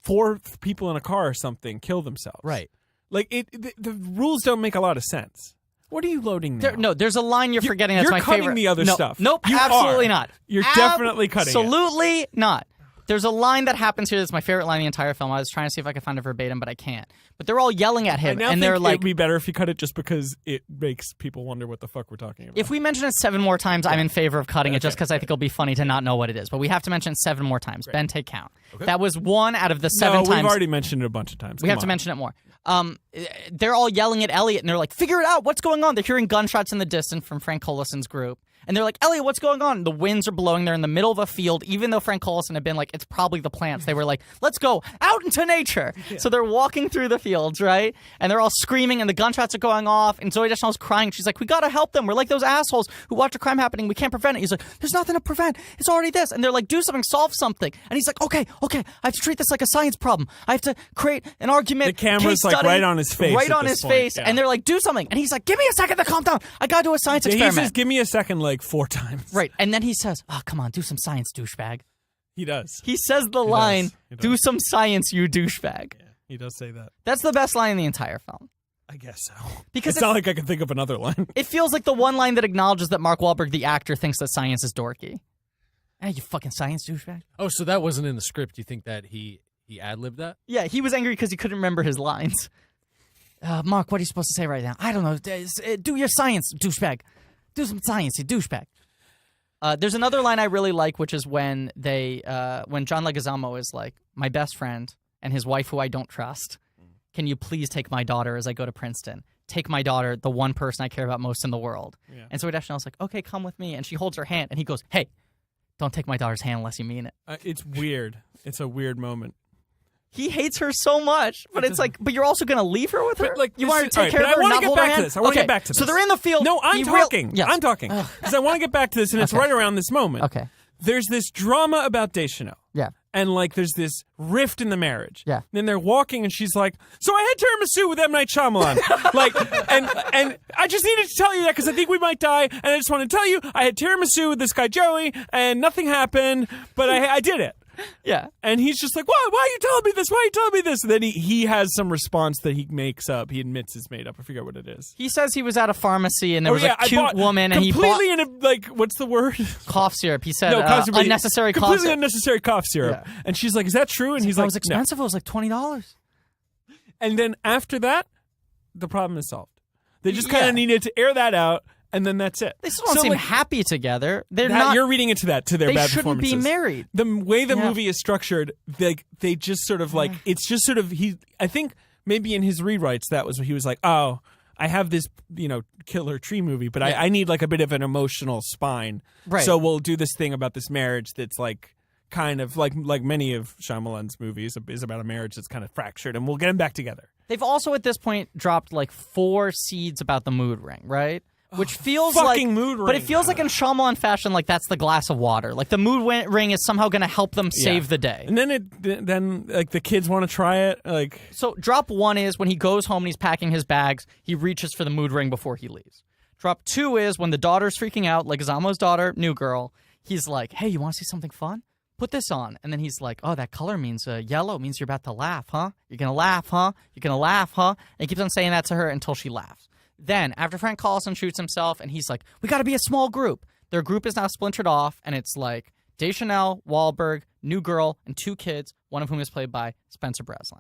4 people in a car or something kill themselves. Right. Like the rules don't make a lot of sense. What are you loading now? There's a line you're forgetting. That's you're my cutting favorite. the other stuff. Nope, You absolutely are. not. You're definitely cutting it. Absolutely not. There's a line that happens here that's my favorite line in the entire film. I was trying to see if I could find it verbatim, but I can't. But they're all yelling at him, and they're like, it'd be better if you cut it just because it makes people wonder what the fuck we're talking about. if we mention it 7 more times, I'm in favor of cutting it just because I think it'll be funny to not know what it is. But we have to mention it 7 more times. Ben, take count. Okay. That was 1 out of the 7 times. We've already mentioned it a bunch of times. We have to mention it more. They're all yelling at Elliot, and they're like, figure it out. What's going on? They're hearing gunshots in the distance from Frank Collison's group. And they're like, Elliot, what's going on? The winds are blowing. They're in the middle of a field. Even though Frank Collison had been like, it's probably the plants. They were like, let's go out into nature. Yeah. So they're walking through the fields, right? And they're all screaming, and the gunshots are going off. And Zooey Deschanel's crying. She's like, we got to help them. We're like those assholes who watch a crime happening. We can't prevent it. He's like, there's nothing to prevent. It's already this. And they're like, do something, solve something. And he's like, okay, I have to treat this like a science problem. I have to create an argument. The camera's like right on his face. Right on his face. Yeah. And they're like, do something. And he's like, give me a second to calm down. I got to do a science experiment. He says, give me a second like 4 times. Right, and then he says, oh, come on, do some science, douchebag. He does. He says the line, do some science, you douchebag. Yeah, he does say that. That's the best line in the entire film. I guess so. Because it's not like I can think of another line. It feels like the one line that acknowledges that Mark Wahlberg, the actor, thinks that science is dorky. Hey, you fucking science douchebag. Oh, so that wasn't in the script. You think that he ad-libbed that? Yeah, he was angry because he couldn't remember his lines. Mark, what are you supposed to say right now? I don't know. Do your science, douchebag. Do some science, you douchebag. There's another line I really like, which is when when John Leguizamo is like, my best friend and his wife who I don't trust, can you please take my daughter as I go to Princeton? Take my daughter, the one person I care about most in the world. Yeah. And so Deschanel's like, okay, come with me. And she holds her hand, and he goes, hey, don't take my daughter's hand unless you mean it. It's weird. It's a weird moment. He hates her so much, but it's like, but you're also going to leave her with her? But like, you want her to take care of her I and want not to get hold her back to hand? this. I want to get back to this. So they're in the field. No, I'm talking. Yes. I'm talking. Because I want to get back to this, and it's right around this moment. Okay. There's this drama about Deschanel. Yeah. And like, there's this rift in the marriage. Yeah. And then they're walking, and she's like, "So I had tiramisu with M. Night Shyamalan." Like, and I just needed to tell you that because I think we might die, and I just want to tell you I had tiramisu with this guy Joey, and nothing happened, but I did it. Yeah. And he's just like, why are you telling me this? Why are you telling me this? And then he has some response that he makes up. He admits it's made up. I forget what it is. He says he was at a pharmacy and there was a cute woman and he bought... Completely in a, like, what's the word? Cough syrup. He said cough syrup, unnecessary cough syrup. Completely unnecessary cough syrup. Yeah. And she's like, is that true? And he's like, it was expensive. No. It was like $20. And then after that, the problem is solved. They just kind of needed to air that out. And then that's it. They still don't seem happy together. They're not. You're reading into that, to their bad performances. They shouldn't be married. The way the movie is structured, they just sort of like, it's just sort of, I think maybe in his rewrites, that was what he was like, oh, I have this, killer tree movie, but I need like a bit of an emotional spine. Right. So we'll do this thing about this marriage that's like, kind of like many of Shyamalan's movies is about a marriage that's kind of fractured, and we'll get them back together. They've also at this point dropped like 4 seeds about the mood ring, right? Which feels mood ring. But it feels like in Shyamalan fashion, like that's the glass of water. Like the mood ring is somehow going to help them save the day. And then like the kids want to try it. Like, so drop 1 is when he goes home and he's packing his bags, he reaches for the mood ring before he leaves. Drop 2 is when the daughter's freaking out, like Leguizamo's daughter, new girl. He's like, hey, you want to see something fun? Put this on. And then he's like, oh, that color means yellow. It means you're about to laugh, huh? You're going to laugh, huh? You're going to laugh, huh? And he keeps on saying that to her until she laughs. Then, after Frank Collison shoots himself, and he's like, we got to be a small group. Their group is now splintered off, and it's like Deschanel, Wahlberg, new girl, and 2 kids, one of whom is played by Spencer Breslin.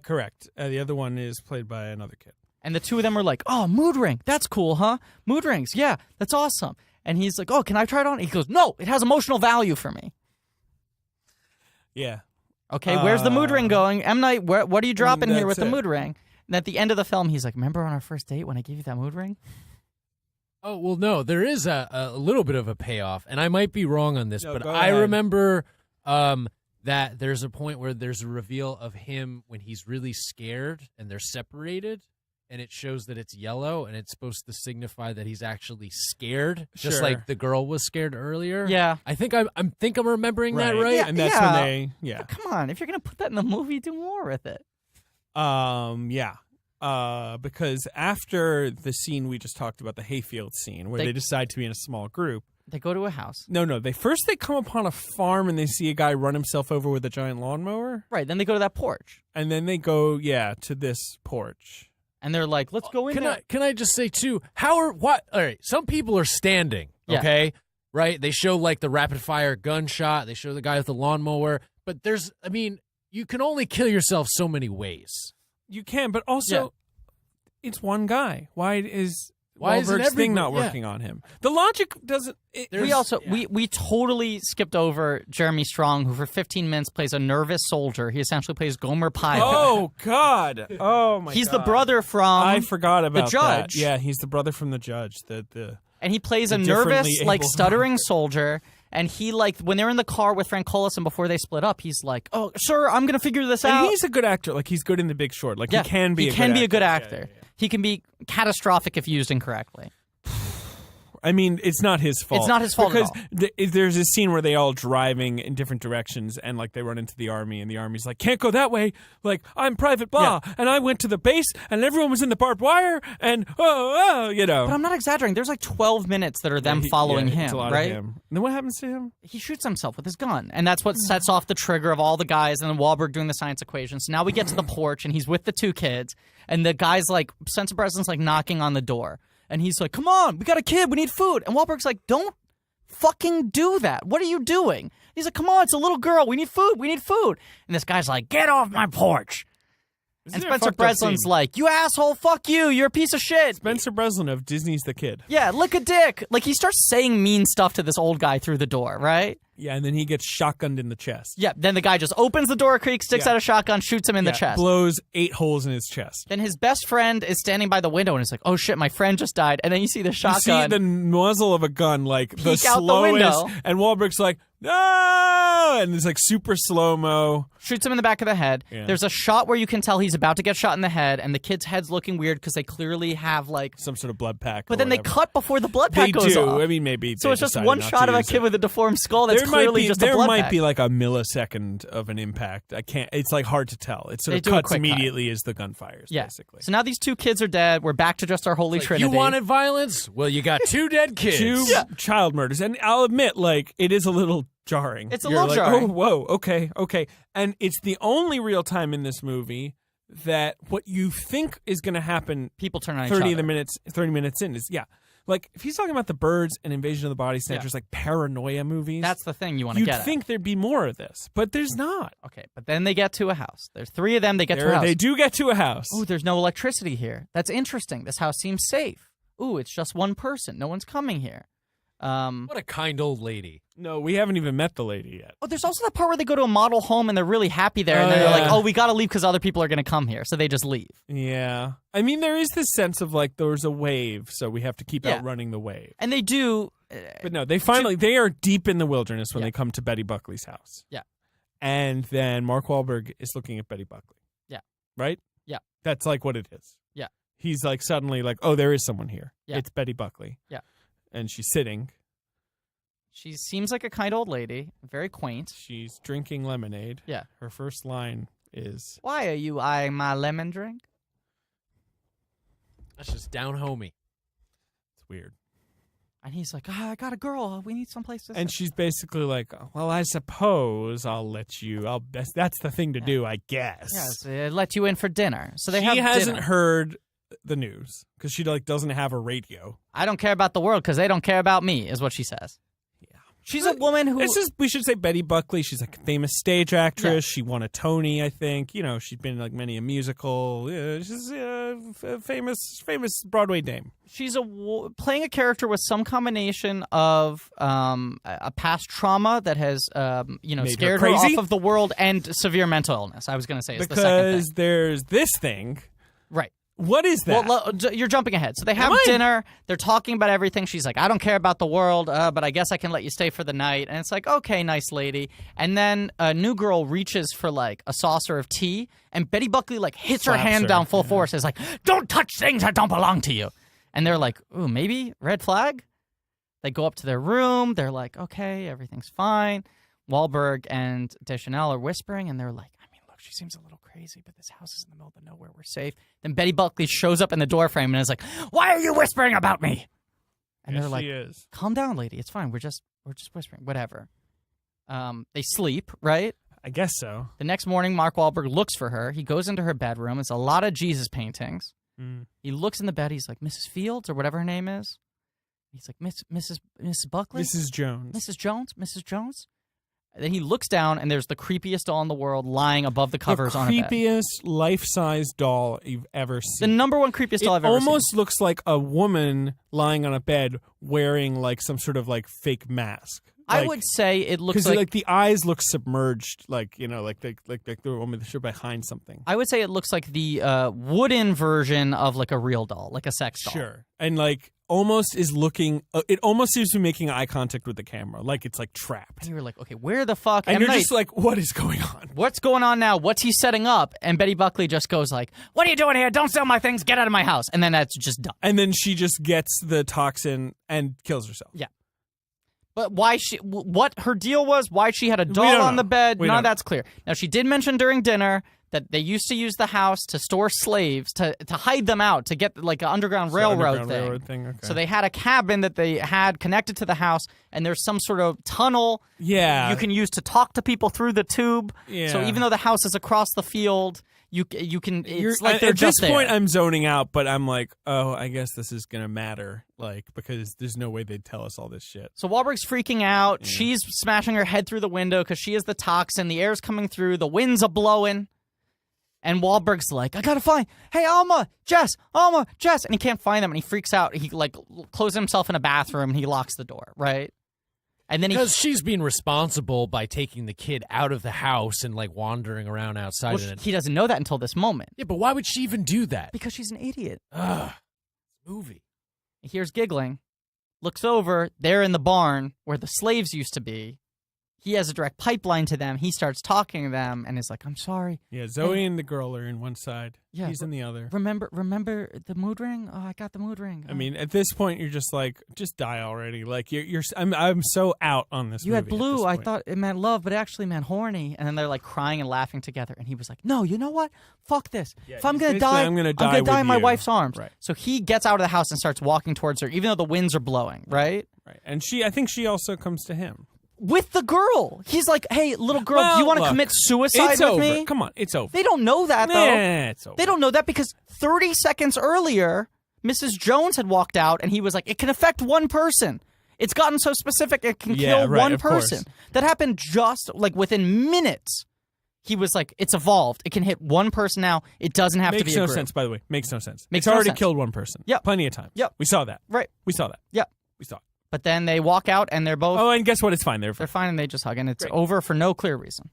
Correct. The other one is played by another kid. And the 2 of them are like, oh, mood ring. That's cool, huh? Mood rings. Yeah, that's awesome. And he's like, oh, can I try it on? He goes, no, it has emotional value for me. Yeah. Okay, where's the mood ring going? M. Night, what are you dropping here with the mood ring? And at the end of the film, he's like, remember on our first date when I gave you that mood ring? Oh, well, no, there is a little bit of a payoff, and I might be wrong on this, but I ahead. remember that there's a point where there's a reveal of him when he's really scared, and they're separated, and it shows that it's yellow, and it's supposed to signify that he's actually scared, just like the girl was scared earlier. Yeah. I think I'm remembering that right. Yeah, and that's when they, But come on, if you're going to put that in the movie, do more with it. Because after the scene we just talked about, the hayfield scene, where they decide to be in a small group, They go to a house. No. They come upon a farm and they see a guy run himself over with a giant lawnmower. Right. Then they go to that porch. And then they go, to this porch. And they're like, let's go in there. Can I just say, too, all right, some people are standing, okay? Right? They show, like, the rapid-fire gunshot. They show the guy with the lawnmower. But you can only kill yourself so many ways. You can, but also, it's one guy. Why is isn't Wahlberg's thing not working on him? The logic doesn't... We totally skipped over Jeremy Strong, who for 15 minutes plays a nervous soldier. He essentially plays Gomer Pyle. Oh, God. Oh, my God. He's the brother from I forgot about the judge. That. Yeah, he's the brother from the judge. And he plays a nervous, stuttering soldier. And he, when they're in the car with Frank Collison before they split up, he's like, oh, sir, I'm going to figure this out. And he's a good actor. Like, he's good in The Big Short. Like, he can be a good actor. Yeah. He can be catastrophic if used incorrectly. I mean, it's not his fault. It's not his fault because at all. There's a scene where they all driving in different directions, and they run into the army, and the army's like, "Can't go that way. Like, I'm Private Blah, and I went to the base, and everyone was in the barbed wire, and But I'm not exaggerating. There's 12 minutes that are them following him, it's a lot right? Of him. And then what happens to him? He shoots himself with his gun, and that's what sets off the trigger of all the guys, and then Wahlberg doing the science equation. So now we get to the porch, and he's with the two kids, and the guy's sense of presence knocking on the door. And he's like, come on, we got a kid, we need food. And Wahlberg's like, don't fucking do that. What are you doing? He's like, come on, it's a little girl, we need food. And this guy's like, get off my porch. And Spencer Breslin's like, you asshole, fuck you, you're a piece of shit. Spencer Breslin of Disney's The Kid. Yeah, lick a dick. He starts saying mean stuff to this old guy through the door, right? Yeah, and then he gets shotgunned in the chest. Yeah, then the guy just opens the door creak, sticks out a shotgun, shoots him in the chest. Blows 8 holes in his chest. Then his best friend is standing by the window and is like, oh shit, my friend just died. And then you see the shotgun. You see the muzzle of a gun, the slowest. Out the window. And Wahlberg's like, no! And it's super slow-mo. Shoots him in the back of the head. Yeah. There's a shot where you can tell he's about to get shot in the head, and the kid's head's looking weird because they clearly have some sort of blood pack. But then they cut before the blood pack goes off. I mean, maybe. So it's just one shot of a kid with a deformed skull that's clearly just a blood pack. There might be a millisecond of an impact. It's hard to tell. It sort of cuts immediately as the gun fires, basically. So now these 2 kids are dead. We're back to just our holy trinity. You wanted violence? Well, you got 2 dead kids. 2 child murders. And I'll admit, it is a little jarring. It's a little jarring. Oh, whoa, okay. And it's the only real time in this movie that what you think is going to happen people turn on 30 minutes in is, if he's talking about the Birds and Invasion of the Body Snatchers, paranoia movies. That's the thing you want to get at. You'd think there'd be more of this, but there's not. Okay, but then they get to a house. There's 3 of them. They get to a house. They do get to a house. Ooh, there's no electricity here. That's interesting. This house seems safe. Ooh, it's just one person. No one's coming here. What a kind old lady. No, we haven't even met the lady yet. Oh, there's also that part where they go to a model home and they're really happy there, and then they're like, oh, we got to leave because other people are going to come here, so they just leave. Yeah. I mean, there is this sense of there's a wave, so we have to keep outrunning the wave. And they do. But no, they are deep in the wilderness when they come to Betty Buckley's house. Yeah. And then Mark Wahlberg is looking at Betty Buckley. Yeah. Right? Yeah. That's what it is. Yeah. He's suddenly oh, there is someone here. Yeah. It's Betty Buckley. Yeah. And she's sitting. She seems like a kind old lady, very quaint. She's drinking lemonade. Yeah. Her first line is, why are you eyeing my lemon drink? That's just down homey. It's weird. And he's like, I got a girl. We need someplace to sit. And she's basically like, well, I suppose I'll let you. That's the thing to do, I guess. Yes, let you in for dinner. So she hasn't heard the news because she doesn't have a radio. I don't care about the world because they don't care about me, is what she says. She's a woman who... we should say Betty Buckley. She's a famous stage actress. Yeah. She won a Tony, I think. She's been in many a musical. She's a famous Broadway dame. She's playing a character with some combination of a past trauma that has scared her off of the world and severe mental illness. I was going to say it's the second thing. Because there's this thing. Right. What is that? Well, you're jumping ahead. So they have dinner. They're talking about everything. She's like, I don't care about the world, but I guess I can let you stay for the night. And it's like, okay, nice lady. And then a new girl reaches for a saucer of tea, and Betty Buckley hits her hand down full force. Is like, don't touch things that don't belong to you. And they're like, ooh, maybe red flag. They go up to their room. They're like, okay, everything's fine. Wahlberg and Deschanel are whispering, and they're like, she seems a little crazy, but this house is in the middle of nowhere. We're safe. Then Betty Buckley shows up in the doorframe and is like, why are you whispering about me? And Yes, they're like, she is. calm down, lady. It's fine. We're just whispering. Whatever. They sleep, right? I guess so. The next morning, Mark Wahlberg looks for her. He goes into her bedroom. It's a lot of Jesus paintings. Mm. He looks in the bed. He's like, Mrs. Fields or whatever her name is. He's like, Mrs. Buckley? Mrs. Jones. Mrs. Jones? Mrs. Jones? And then he looks down, and there's the creepiest doll in the world lying above the covers on her bed. The creepiest life-size doll you've ever seen. The number one creepiest doll I've ever seen. It almost looks like a woman lying on a bed wearing like some sort of like fake mask. I would say it looks because like the eyes look submerged, like like the woman should behind something. I would say it looks like the wooden version of like a real doll, like a sex doll. Sure, and like almost is looking. It almost seems to be making eye contact with the camera, like it's like trapped. And you were like, okay, where the fuck? And M. you're Night, just like, what is going on? what's going on now? What's he setting up? And Betty Buckley just goes like, what are you doing here? Don't steal my things. Get out of my house. And then that's just done. And then she just gets the toxin and kills herself. Yeah. But what her deal was, why she had a doll on the bed, none of that's clear. Now, she did mention during dinner that they used to use the house to store slaves, to hide them out, to get like an underground railroad thing. Okay. So they had a cabin that they had connected to the house, and there's some sort of tunnel you can use to talk to people through the tube. Yeah. So even though the house is across the field, you can. It's like they're at just this point, there. I'm zoning out, but I'm like, oh, I guess this is gonna matter, like because there's no way they'd tell us all this shit. So Wahlberg's freaking out. She's smashing her head through the window because she is the toxin. The air's coming through. The winds are blowing. And Wahlberg's like, I gotta find, hey, Alma, Jess, and he can't find them, and he freaks out. He like closes himself in a bathroom, and he locks the door, right? And then because she's being responsible by taking the kid out of the house and like wandering around outside. Well, he doesn't know that until this moment. Yeah, but why would she even do that? Because she's an idiot. Ugh, movie. He hears giggling, looks over, they're in the barn where the slaves used to be. He has a direct pipeline to them. He starts talking to them and is like, I'm sorry. Yeah, Zoe and the girl are in one side. Yeah, he's in the other. Remember the mood ring? Oh, I got the mood ring. I mean, at this point, you're just like, just die already. Like I'm so out on this. You movie had blue. I point. thought it meant love, but it actually meant horny. And then they're like crying and laughing together. And he was like, no, you know what? Fuck this. Yeah, if I'm gonna die, I'm gonna die with in my you. wife's arms. Right. So he gets out of the house and starts walking towards her, even though the winds are blowing. Right. Right. And I think she also comes to him. With the girl. He's like, hey, little girl, Well, do you want to look, commit suicide it's with over. me? Come on, it's over. They don't know that, though. Nah, it's over. They don't know that because 30 seconds earlier, Mrs. Jones had walked out and he was like, it can affect one person. It's gotten so specific, it can kill right, one of course. person. That happened just like within minutes. He was like, it's evolved. It can hit one person now. It doesn't have to be Makes a no group. sense, by the way. Makes no sense. Makes It's no already sense. killed one person. Yep. Plenty of times. Yep. We saw that. Right. We saw that. Yep. We saw it. But then they walk out and they're both, Oh, and guess what? It's fine. They're fine and they just hug. And it's Great. over for no clear reason.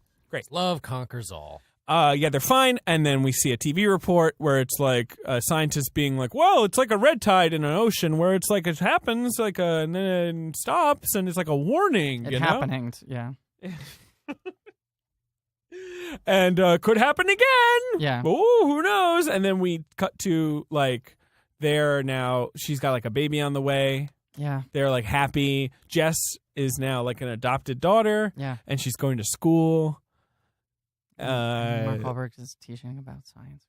Love conquers all. Yeah, they're fine. And then we see a TV report where it's like scientists being like, "Well, it's like a red tide in an ocean where it's like it happens, like and then it stops, and it's like a warning." It you know? happened, yeah. And could happen again. Yeah. Ooh, who knows? And then we cut to like they're now. She's got like a baby on the way. Yeah. They're like happy. Jess is now like an adopted daughter. Yeah. And she's going to school. Mark Wahlberg is teaching about science.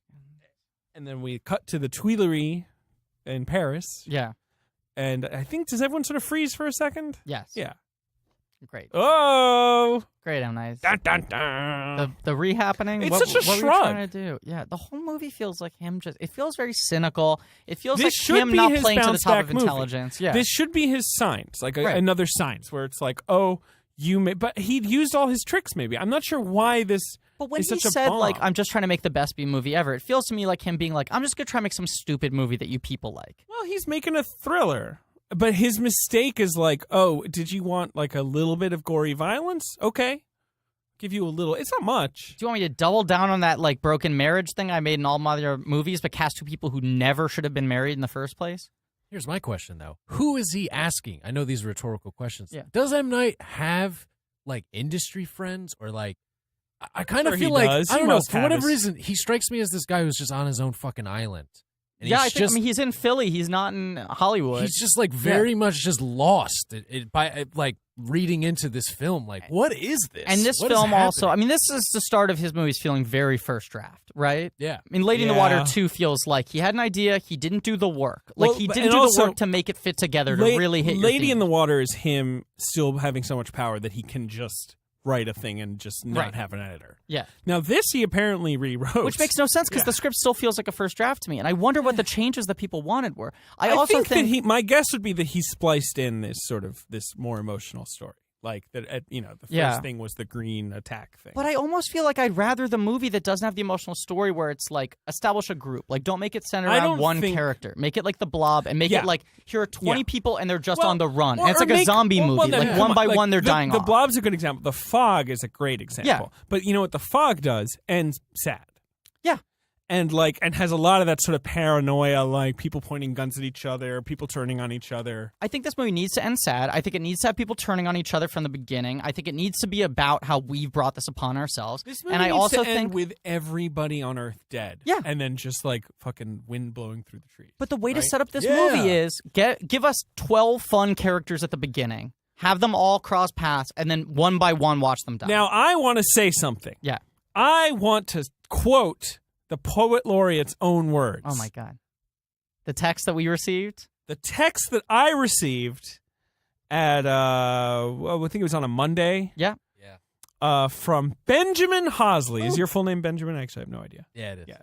And then we cut to the Tuileries in Paris. Yeah. And I think, does everyone sort of freeze for a second? Yes. Yeah. Great. Oh! Great, M. Night. Dun, dun, dun. The rehappening. It's what, such a what shrug. were you trying to do? Yeah, the whole movie feels like him just. It feels very cynical. It feels This like should him be not his playing to the bounce top back of movie. intelligence. Yeah. This should be his signs, like Right. another signs where it's like, oh, you may. But he'd used all his tricks, maybe. I'm not sure why this. But when is he such a said, bomb. like, I'm just trying to make the best B movie ever, it feels to me like him being like, I'm just going to try to make some stupid movie that you people like. Well, he's making a thriller. But his mistake is like, oh, did you want like a little bit of gory violence? Okay. Give you a little. It's not much. Do you want me to double down on that, like, broken marriage thing I made in all my other movies, but cast two people who never should have been married in the first place? Here's my question, though. Who is he asking? I know these are rhetorical questions. Yeah. Does M. Night have, like, industry friends? Or, like, I kind of Sure feel he like, does. I He don't know, must for have whatever his- reason, he strikes me as this guy who's just on his own fucking island. And Yeah, he's just, he's in Philly. He's not in Hollywood. he's just like very much just lost by like reading into this film. Like, what is this? And this What is film also, happening? this is the start of his movies feeling very first draft, right? Yeah. Lady in the Water Yeah. 2 feels like he had an idea, he didn't do the work. Like, Well, he but- didn't and do also, the work to make it fit together to really hit your Lady theme. in the Water is him still having so much power that he can just write a thing and just not Right. have an editor. Yeah. Now this he apparently rewrote, Which makes no sense because Yeah. the script still feels like a first draft to me. And I wonder what the changes that people wanted were. I I also think that my guess would be that he spliced in this more emotional story. Like that, the first thing was the green attack thing. But I almost feel like I'd rather the movie that doesn't have the emotional story where it's like establish a group. Like don't make it centered I around don't one think- character. Make it like the Blob and make Yeah. it like here are 20 Yeah. people and they're just Well, on the run. or- And it's or like a make- zombie well, movie. then, Like come one on, by like, one they're dying The off. Blob's a good example. The Fog is a great example. Yeah. But you know what the Fog does? Ends sad. Yeah. And has a lot of that sort of paranoia, like people pointing guns at each other, people turning on each other. I think this movie needs to end sad. I think it needs to have people turning on each other from the beginning. I think it needs to be about how we've brought this upon ourselves. This movie And I needs also to end think with everybody on Earth dead. Yeah. And then just like fucking wind blowing through the trees. But the way to right? set up this Yeah. movie is give us 12 fun characters at the beginning. Have them all cross paths and then one by one watch them die. Now I want to say something. Yeah. I want to quote the poet laureate's own words. Oh my god. The text that we received? The text that I received at I think it was on a Monday. Yeah. From Benjamin Hosley. Is your full name Benjamin? Actually, I have no idea. Yeah, it is. Yeah.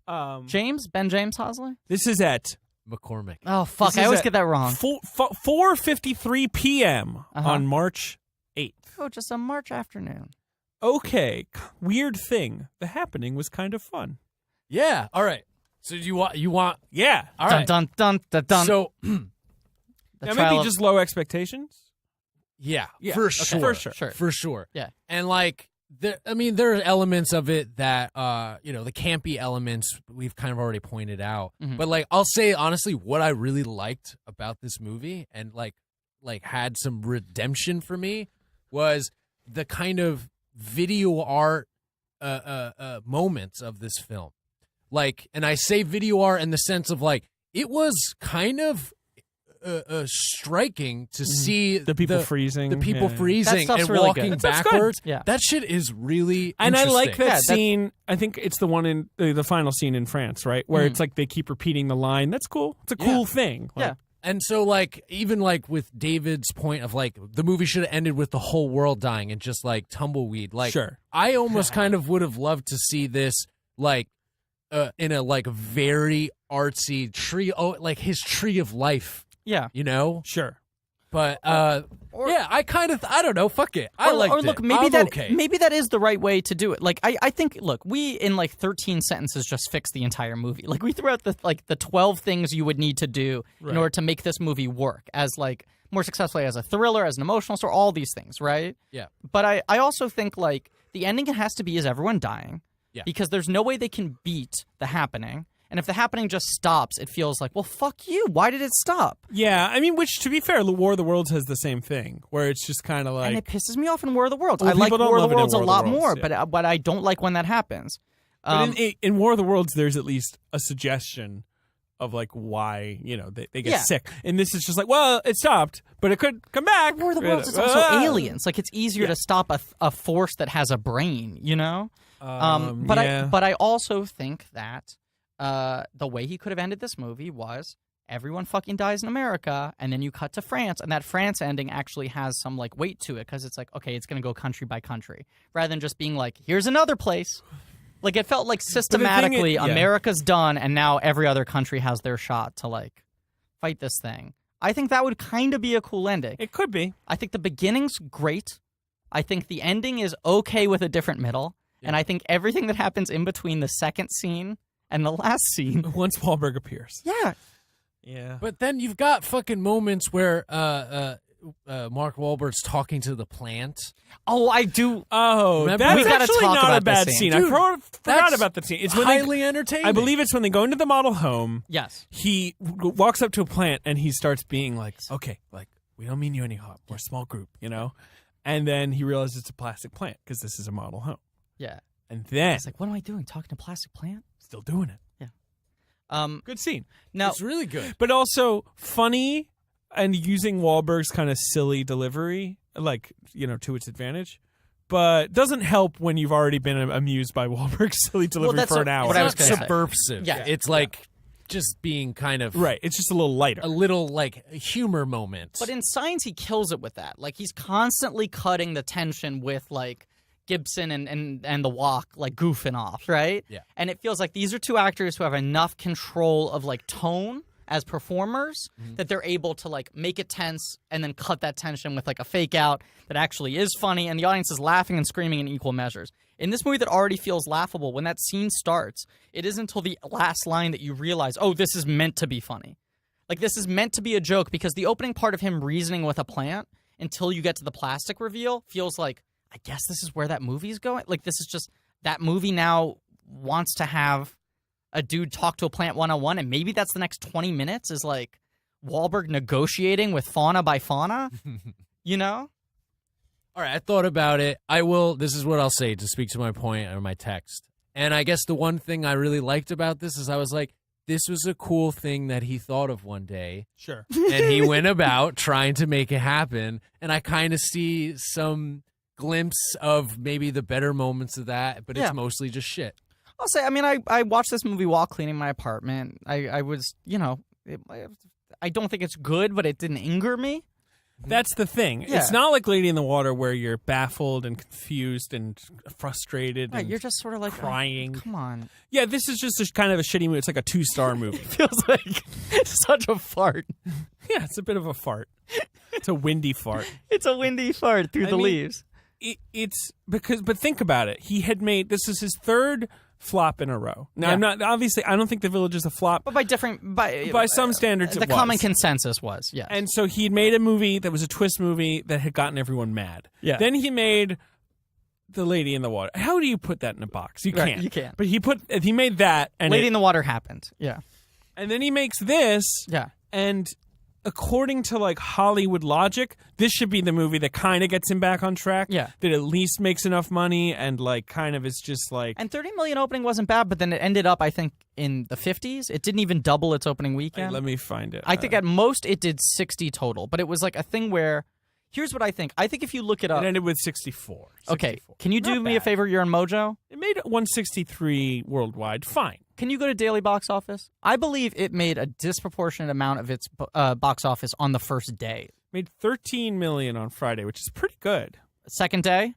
Okay. James Hosley? This is at McCormick. Oh fuck, This I is always at get that wrong. 4:53 p.m. on March 8th. Oh, just a March afternoon. Okay, weird thing. The happening was kind of fun. Yeah. All right. So you want? Yeah. All right. Dun dun dun dun. So The Now, trial maybe of- just low expectations. yeah, Yeah, for okay. sure, For sure. Sure. for sure. Yeah. And like, there are elements of it that, the campy elements we've kind of already pointed out. Mhm. But like, I'll say honestly, what I really liked about this movie and like had some redemption for me was the kind of video art moments of this film. Like, and I say video art in the sense of like, it was kind of striking to see The people freezing. the people Yeah. freezing That stuff's and really walking good. That stuff's good. backwards. Yeah. That shit is really And I like interesting. that Yeah, that's- scene. I think it's the one in the final scene in France, right? Where it's like they keep repeating the line. That's cool. It's a cool thing. Like, Yeah. And so, like, even like with David's point of like the movie should have ended with the whole world dying and just like tumbleweed. Like, Sure. I almost kind of would have loved to see this like in a like very artsy tree. Oh, like his tree of life, Yeah. you know. Sure. But yeah, I don't know. Fuck it. I like. Or look, maybe I'm that okay. maybe that is the right way to do it. Like I think look, we in like 13 sentences just fixed the entire movie. Like we threw out the 12 things you would need to do in order to make this movie work as like more successfully as a thriller, as an emotional story, all these things, right? Yeah. But I also think like the ending has to be is everyone dying. Yeah. Because there's no way they can beat the happening. And if the happening just stops, it feels like, well, fuck you. Why did it stop? Yeah. I mean, which to be fair, the War of the Worlds has the same thing, where it's just kind of like. And it pisses me off in War of the Worlds. Well, I like people don't War of love the it in Worlds a War of the lot Worlds, more, yeah. but I don't like when that happens. But in War of the Worlds, there's at least a suggestion of like why they get Yeah. sick, and this is just like, well, it stopped, but it could come back. War of the Worlds is also aliens. Like it's easier to stop a force that has a brain, you know. But I also think that the way he could have ended this movie was everyone fucking dies in America, and then you cut to France, and that France ending actually has some like weight to it because it's like, okay, it's gonna go country by country rather than just being like, here's another place. Like it felt like systematically America's done, and now every other country has their shot to like fight this thing. I think that would kind of be a cool ending. It could be. I think the beginning's great. I think the ending is okay with a different middle. Yeah. And I think everything that happens in between the second scene and the last scene. Once Wahlberg appears. Yeah. Yeah. But then you've got fucking moments where Mark Wahlberg's talking to the plant. Oh, I do. Oh, Remember- that's we gotta actually talk not about a bad this scene. scene. I Dude, forgot that's about the scene. It's when highly entertaining. I believe it's when they go into the model home. Yes. He walks up to a plant and he starts being like, okay, like, we don't mean you any harm. We're a small group, you know? And then he realizes it's a plastic plant because this is a model home. Yeah. And then, It's like, what am I doing? Talking to a plastic plant? still doing it. Good scene. Now, It's really good. But also funny and using Wahlberg's kind of silly delivery, like, to its advantage. But doesn't help when you've already been amused by Wahlberg's silly delivery for an hour. what I was It's gonna not say. subversive. Yeah. It's like just being kind of Right. It's just a little lighter. a little like a humor moment. But in Signs, he kills it with that. Like, he's constantly cutting the tension with, like, Gibson and the Walk, like, goofing off, right? Yeah. And it feels like these are two actors who have enough control of, like, tone as performers that they're able to, like, make it tense and then cut that tension with, like, a fake out that actually is funny, and the audience is laughing and screaming in equal measures. In this movie that already feels laughable, when that scene starts, it isn't until the last line that you realize, oh, this is meant to be funny. Like, this is meant to be a joke, because the opening part of him reasoning with a plant until you get to the plastic reveal feels like, I guess this is where that movie's going. Like, this is just, that movie now wants to have a dude talk to a plant one-on-one, and maybe that's the next 20 minutes is, like, Wahlberg negotiating with fauna by fauna, you know? All right, I thought about it. This is what I'll say to speak to my point or my text. And I guess the one thing I really liked about this is I was like, this was a cool thing that he thought of one day. Sure. And he went about trying to make it happen. And I kind of see some glimpse of maybe the better moments of that, but Yeah. it's mostly just shit. I'll say, I mean, I watched this movie while cleaning my apartment. I was, I don't think it's good, but it didn't anger me. That's the thing. Yeah. It's not like Lady in the Water where you're baffled and confused and frustrated Right, and you're just sort of like, crying. oh, come on. Yeah, this is just kind of a shitty movie. It's like a 2-star movie. Feels like such a fart. Yeah, it's a bit of a fart. It's a windy fart. It's a windy fart through the mean, leaves. It's because, but think about it. He had made, this is his third flop in a row. Now, Yeah. I'm not, obviously, I don't think The Village is a flop. But by By some standards, the it was. common consensus was, yes. And so he had made a movie that was a twist movie that had gotten everyone mad. Yeah. Then he made The Lady in the Water. How do you put that in a box? You Right, can't. you can't. But he made that, and Lady in the Water happened. Yeah. and then he makes this, Yeah. and according to like Hollywood logic, this should be the movie that kind of gets him back on track. Yeah. That at least makes enough money and like kind of is just like. And 30 million opening wasn't bad, but then it ended up, I think, in the 50s. It didn't even double its opening weekend. Let me find it. I think at most it did 60 total, but it was like a thing where, here's what I think. I think if you look it up. It ended with 64. Okay, 64. can you do Not me a bad. favor? You're on Mojo. It made 163 worldwide. Fine. Can you go to Daily Box Office? I believe it made a disproportionate amount of its box office on the first day. Made 13 million on Friday, which is pretty good. Second day?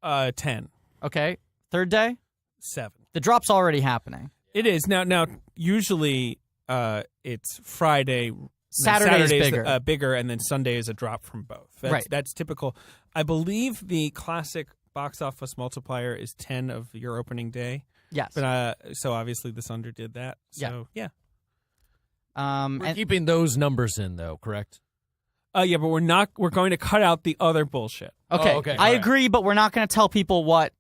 10. Okay. Third day? 7. The drop's already happening. It is now. Usually, it's Friday. Saturday's Saturday's bigger. bigger, and then Sunday is a drop from both. Right. That's typical. I believe the classic box office multiplier is 10 of your opening day. Yes. But so obviously this underdid that. So yeah. We're And keeping those numbers in, though, correct? Yeah, but we're not. We're going to cut out the other bullshit. okay, Oh, okay. I All right. agree, but we're not going to tell people what.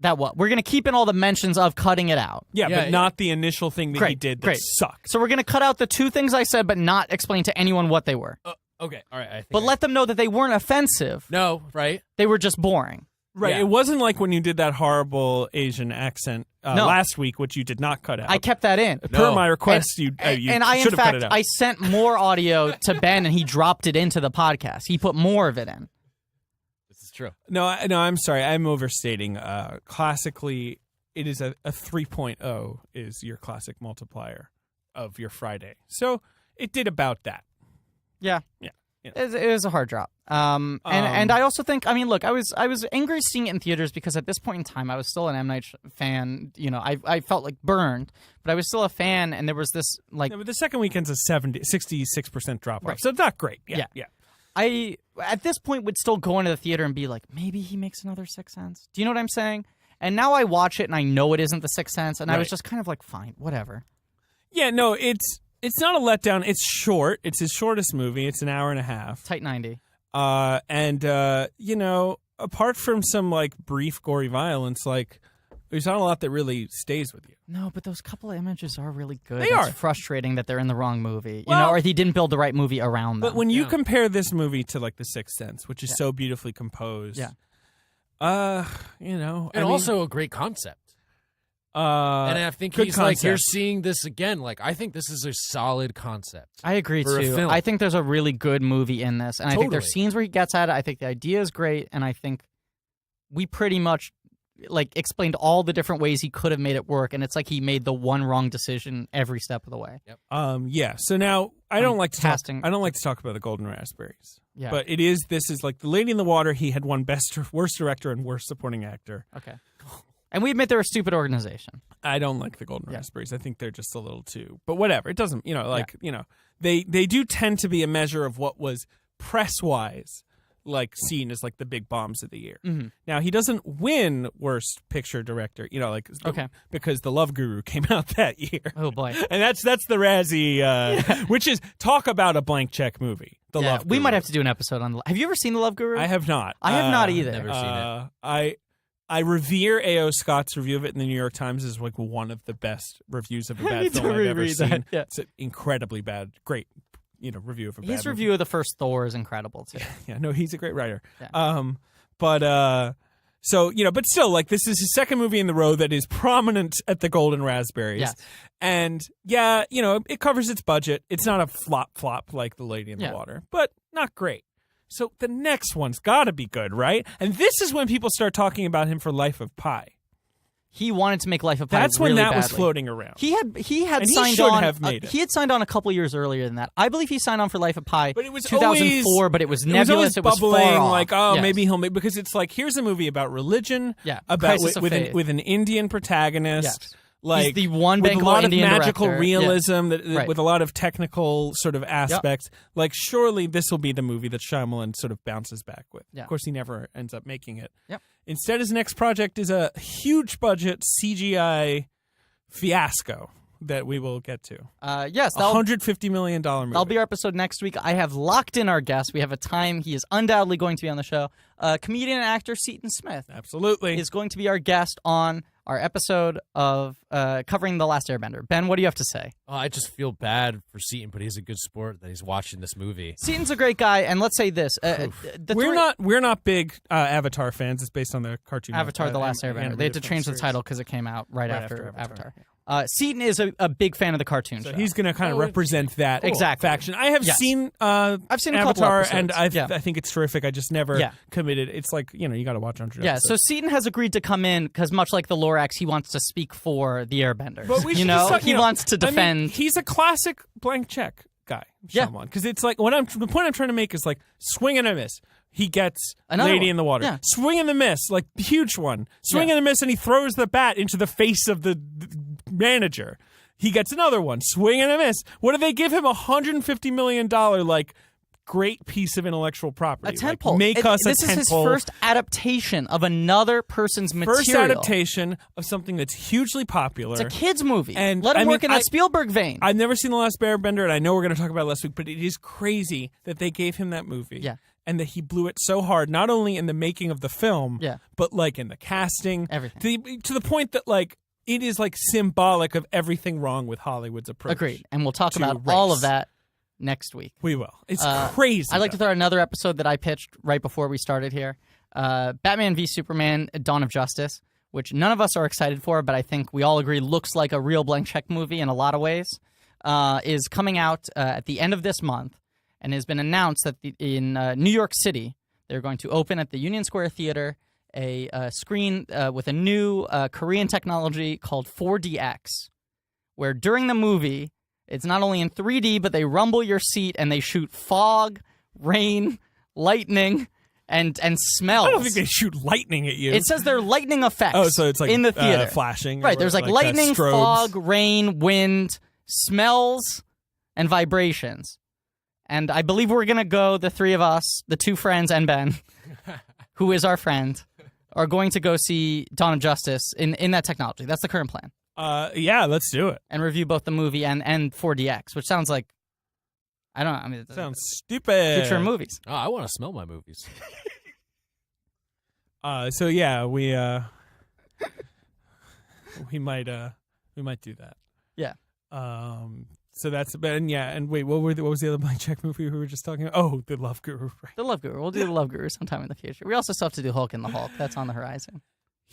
We're going to keep in all the mentions of cutting it out. Yeah, Yeah, but not the initial thing that he Great, did that great. sucked. So we're going to cut out the two things I said, but not explain to anyone what they were. Okay, all right. I think But let them know that they weren't offensive. No, right? They were just boring. Right. Yeah. It wasn't like when you did that horrible Asian accent No. last week, which you did not cut out. I kept that in. Per No. my request, you and I, in should have cut it fact, out. I sent more audio to Ben, and he dropped it into the podcast. He put more of it in. This is true. No, I'm sorry. I'm overstating. Classically, it is a 3.0 is your classic multiplier of your Friday. So it did about that. Yeah. Yeah. It was a hard drop. And I also think, I mean, look, I was angry seeing it in theaters because at this point in time, I was still an M. Night fan. You know, I felt like burned, but I was still a fan, and there was this, like, No, but the second weekend's a 66% drop off. Right. So it's not great. Yeah. Yeah. I, at this point, would still go into the theater and be like, maybe he makes another Sixth Sense. Do you know what I'm saying? And now I watch it, and I know it isn't the Sixth Sense, and I was Right. just kind of like, fine, whatever. Yeah, no, it's not a letdown. It's short. It's his shortest movie. It's an hour and a half. Tight 90. You know, apart from some like brief gory violence, like there's not a lot that really stays with you. No, but those couple of images are really good. They It's are. frustrating that they're in the wrong movie, you Well- know, or he didn't build the right movie around them. But when you Yeah. compare this movie to like The Sixth Sense, which is so beautifully composed, Yeah. you know, And I mean, also a great concept. And I think good he's like, concept. you're seeing this again. Like, I think this is a solid concept. I agree for a too. film. I think there's a really good movie in this, and I think there's Totally. scenes where he gets at it. I think the idea is great, and I think we pretty much like explained all the different ways he could have made it work, and it's like he made the one wrong decision every step of the way. Yeah. So now I don't like to casting. talk. I don't like to talk about the Golden Raspberries. Yeah. But this is like The Lady in the Water. He had won worst director and worst supporting actor. Okay. And we admit they're a stupid organization. I don't like the Golden Raspberries. I think they're just a little too. But whatever. It doesn't. They do tend to be a measure of what was press wise like seen as like the big bombs of the year. Mm-hmm. Now he doesn't win worst picture director, because The Love Guru came out that year. Oh boy. And that's the Razzie, which is talk about a blank check movie. The Love Guru. We might have to do an episode on. Have you ever seen The Love Guru? I have not. I have not either. Never seen it. I revere A.O. Scott's review of it in the New York Times as like one of the best reviews of a I bad need to film I've ever reread that, seen. yeah. It's an incredibly bad, great, review of a bad His movie. review of the first Thor is incredible too. Yeah, no, he's a great writer. Yeah. But still, like, this is his second movie in the row that is prominent at the Golden Raspberries. Yes. And yeah, it covers its budget. It's not a flop like The Lady in the Water, but not great. So the next one's got to be good, right? And this is when people start talking about him for Life of Pi. He wanted to make Life of Pi. That's really when that was badly. floating around. He had And he signed should on. have made it. He had signed on a couple years earlier than that. I believe he signed on for Life of Pi. But it was 2004, but it was nebulous. It was far bubbling, off. like, Yes. maybe he'll make, because it's like, here's a movie about religion, about Crisis of with faith. an Indian protagonist. Yes. Like, He's the one with a bankable lot Indian of magical director. realism, Right. with a lot of technical sort of aspects. Like, surely this will be the movie that Shyamalan sort of bounces back with. Yeah. Of course, he never ends up making it. Yep. Instead, his next project is a huge budget CGI fiasco that we will get to. Yes, $150 million movie. that'll be our episode next week. I have locked in our guest. We have a time. He is undoubtedly going to be on the show. Comedian and actor Seton Smith Absolutely. is going to be our guest on our episode of covering The Last Airbender. Ben, what do you have to say? Oh, I just feel bad for Seton, but he's a good sport that he's watching this movie. Seton's a great guy, and let's say this: we're not big Avatar fans. It's based on the cartoon Avatar: The Last Airbender. They had to change the title because it came out right after Avatar. Seton is a big fan of the cartoon So show. he's going to kind of represent that Exactly. faction. I have seen I've seen a couple Avatar, episodes. and I think it's terrific. I just never committed. It's like, you got to watch 100 Yeah, episodes. so Seton has agreed to come in because, much like the Lorax, he wants to speak for the Airbenders. But we should just talk, he wants to defend. He's a classic blank check guy, Yeah. Shyamalan. Because it's like, the point I'm trying to make is like, swing and a miss. He gets Another Lady one. in the Water. Yeah. Swing and a miss, like huge one. Swing and a miss, and he throws the bat into the face of the manager. He gets another one. Swing and a miss. What do they give him? $150 million, like, great piece of intellectual property. A tentpole. Make us a This is his tentpole. first adaptation of another person's material. First adaptation of something that's hugely popular. It's a kid's movie. And, let him I mean, work in that Spielberg vein. I've never seen The Last Airbender, and I know we're going to talk about it last week, but it is crazy that they gave him that movie. Yeah. And that he blew it so hard, not only in the making of the film, but like in the casting. Everything. To the point that, like, it is like symbolic of everything wrong with Hollywood's approach. Agreed. And we'll talk to about race. all of that next week. We will. It's crazy. I'd like to throw another episode that I pitched right before we started here. Batman v Superman, Dawn of Justice, which none of us are excited for, but I think we all agree looks like a real blank check movie in a lot of ways, is coming out at the end of this month and has been announced that in New York City, they're going to open at the Union Square Theater a screen with a new Korean technology called 4DX, where during the movie, it's not only in 3D, but they rumble your seat and they shoot fog, rain, lightning, and smells. I don't think they shoot lightning at you. It says they're lightning effects. Oh, so it's like in the theater, flashing. Right? There's like lightning, strobes. fog, rain, wind, smells, and vibrations. And I believe we're gonna go. The three of us, the two friends, and Ben, who is our friend, are going to go see Dawn of Justice in that technology. That's the current plan. Yeah, let's do it. And review both the movie and 4DX, which sounds like I don't know. I mean, it Sounds stupid. future of movies. Oh, I want to smell my movies. So yeah, we might do that. Yeah. So that's and wait, what was the other blank check movie we were just talking about? Oh, The Love Guru. Right. The Love Guru. We'll do the Love Guru sometime in the future. We also still have to do Hulk and the Hulk. That's on the horizon.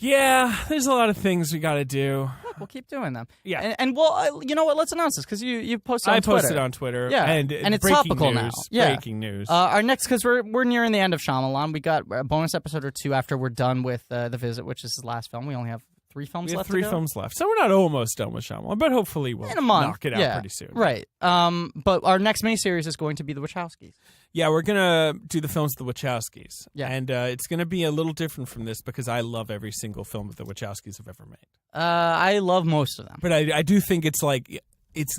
Yeah, there's a lot of things we got to do. Look, we'll keep doing them. Yeah. And we'll, you know what? Let's announce this because you posted on Twitter. I posted on Twitter. Yeah. And it's breaking topical news, now. Yeah. Breaking news. Our next, because we're nearing the end of Shyamalan. We got a bonus episode or two after we're done with The Visit, which is his last film. We only have 3 films left. We have 3 films left. So we're not almost done with Shyamalan, but hopefully we'll in a month. knock it out pretty soon. Right. But our next miniseries is going to be The Wachowskis. Yeah, we're going to do the films of the Wachowskis. Yeah. And it's going to be a little different from this because I love every single film that the Wachowskis have ever made. I love most of them. But I do think it's like,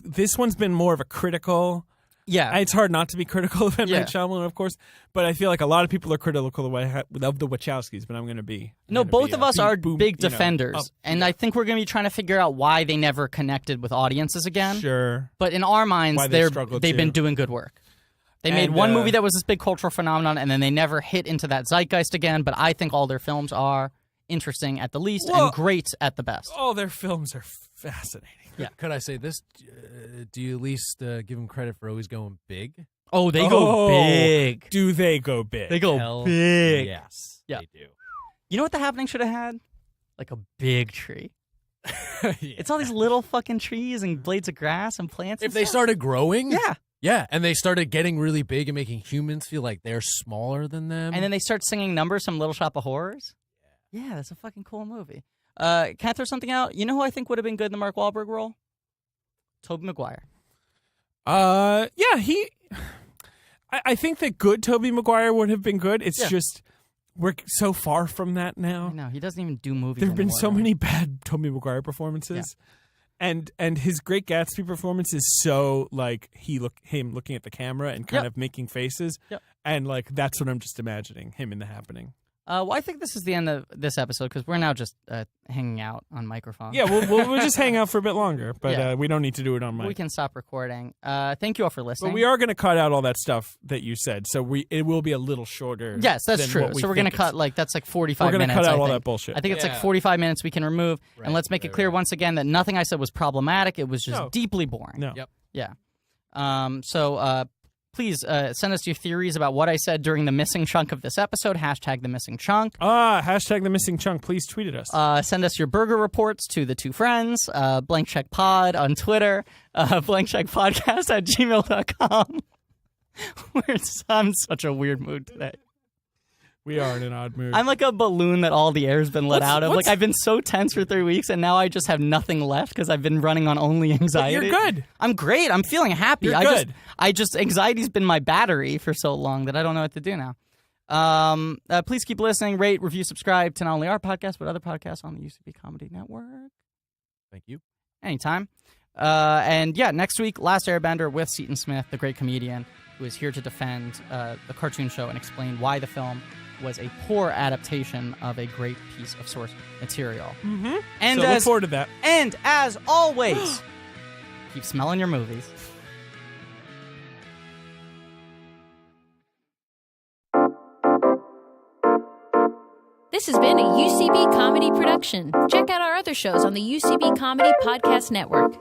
this one's been more of a critical... Yeah. It's hard not to be critical of M. Yeah. Night Shyamalan, of course, but I feel like a lot of people are critical of the Wachowskis, but I'm going to be... No, both of us are big defenders, up, and I think we're going to be trying to figure out why they never connected with audiences again. Sure. But in our minds, Why they've been doing good work. They made one movie that was this big cultural phenomenon, and then they never hit into that zeitgeist again, but I think all their films are interesting at the least and great at the best. All their films are fascinating. Yeah. Could I say this? Do you at least give them credit for always going big? Oh, they go big. Do they go big? They go Hell big. Yes, Yeah. they do. You know what The Happening should have had? Like a big tree. Yeah. It's all these little fucking trees and blades of grass and plants. If and they stuff. started growing, Yeah. yeah, and they started getting really big and making humans feel like they're smaller than them, And then they start singing numbers from Little Shop of Horrors. Yeah, that's a fucking cool movie. Can I throw something out? You know who I think would have been good in the Mark Wahlberg role? Tobey Maguire. Yeah, I think that good Tobey Maguire would have been good. It's just we're so far from that now. I know, he doesn't even do movies There have been anymore, so right? many bad Tobey Maguire performances. And his Great Gatsby performance is so like him looking at the camera and kind of making faces. Yep. And like that's what I'm just imagining, him in The Happening. Well, I think this is the end of this episode because we're now just hanging out on microphones. Yeah, we'll just hang out for a bit longer, but Yeah. we don't need to do it on mic. We can stop recording. Thank you all for listening. But we are going to cut out all that stuff that you said, so it will be a little shorter. Yes, that's than true. what we So we're think going to cut it's- like that's like 45 We're minutes. going to cut out I all think. that bullshit. I think it's like Yeah. 45 minutes we can remove, and Right, let's make it right, clear right. once again that nothing I said was problematic. It was just No. deeply boring. No. Yep. Yeah. So please send us your theories about what I said during the missing chunk of this episode. Hashtag the missing chunk. Hashtag the missing chunk. Please tweet at us. Send us your burger reports to the two friends. Blank Check Pod on Twitter. blankcheckpodcast@gmail.com. I'm in such a weird mood today. We are in an odd mood. I'm like a balloon that all the air's been let out of. Like I've been so tense for 3 weeks, and now I just have nothing left because I've been running on only anxiety. You're good. I'm great. I'm feeling happy. You're I good. just anxiety's been my battery for so long that I don't know what to do now. Please keep listening, rate, review, subscribe to not only our podcast but other podcasts on the UCB Comedy Network. Thank you. Anytime. And yeah, next week, Last Airbender with Seton Smith, the great comedian who is here to defend the cartoon show and explain why the film was a poor adaptation of a great piece of source material. Mm-hmm. And so look forward to that. And as always, keep smelling your movies. This has been a UCB Comedy production. Check out our other shows on the UCB Comedy Podcast Network.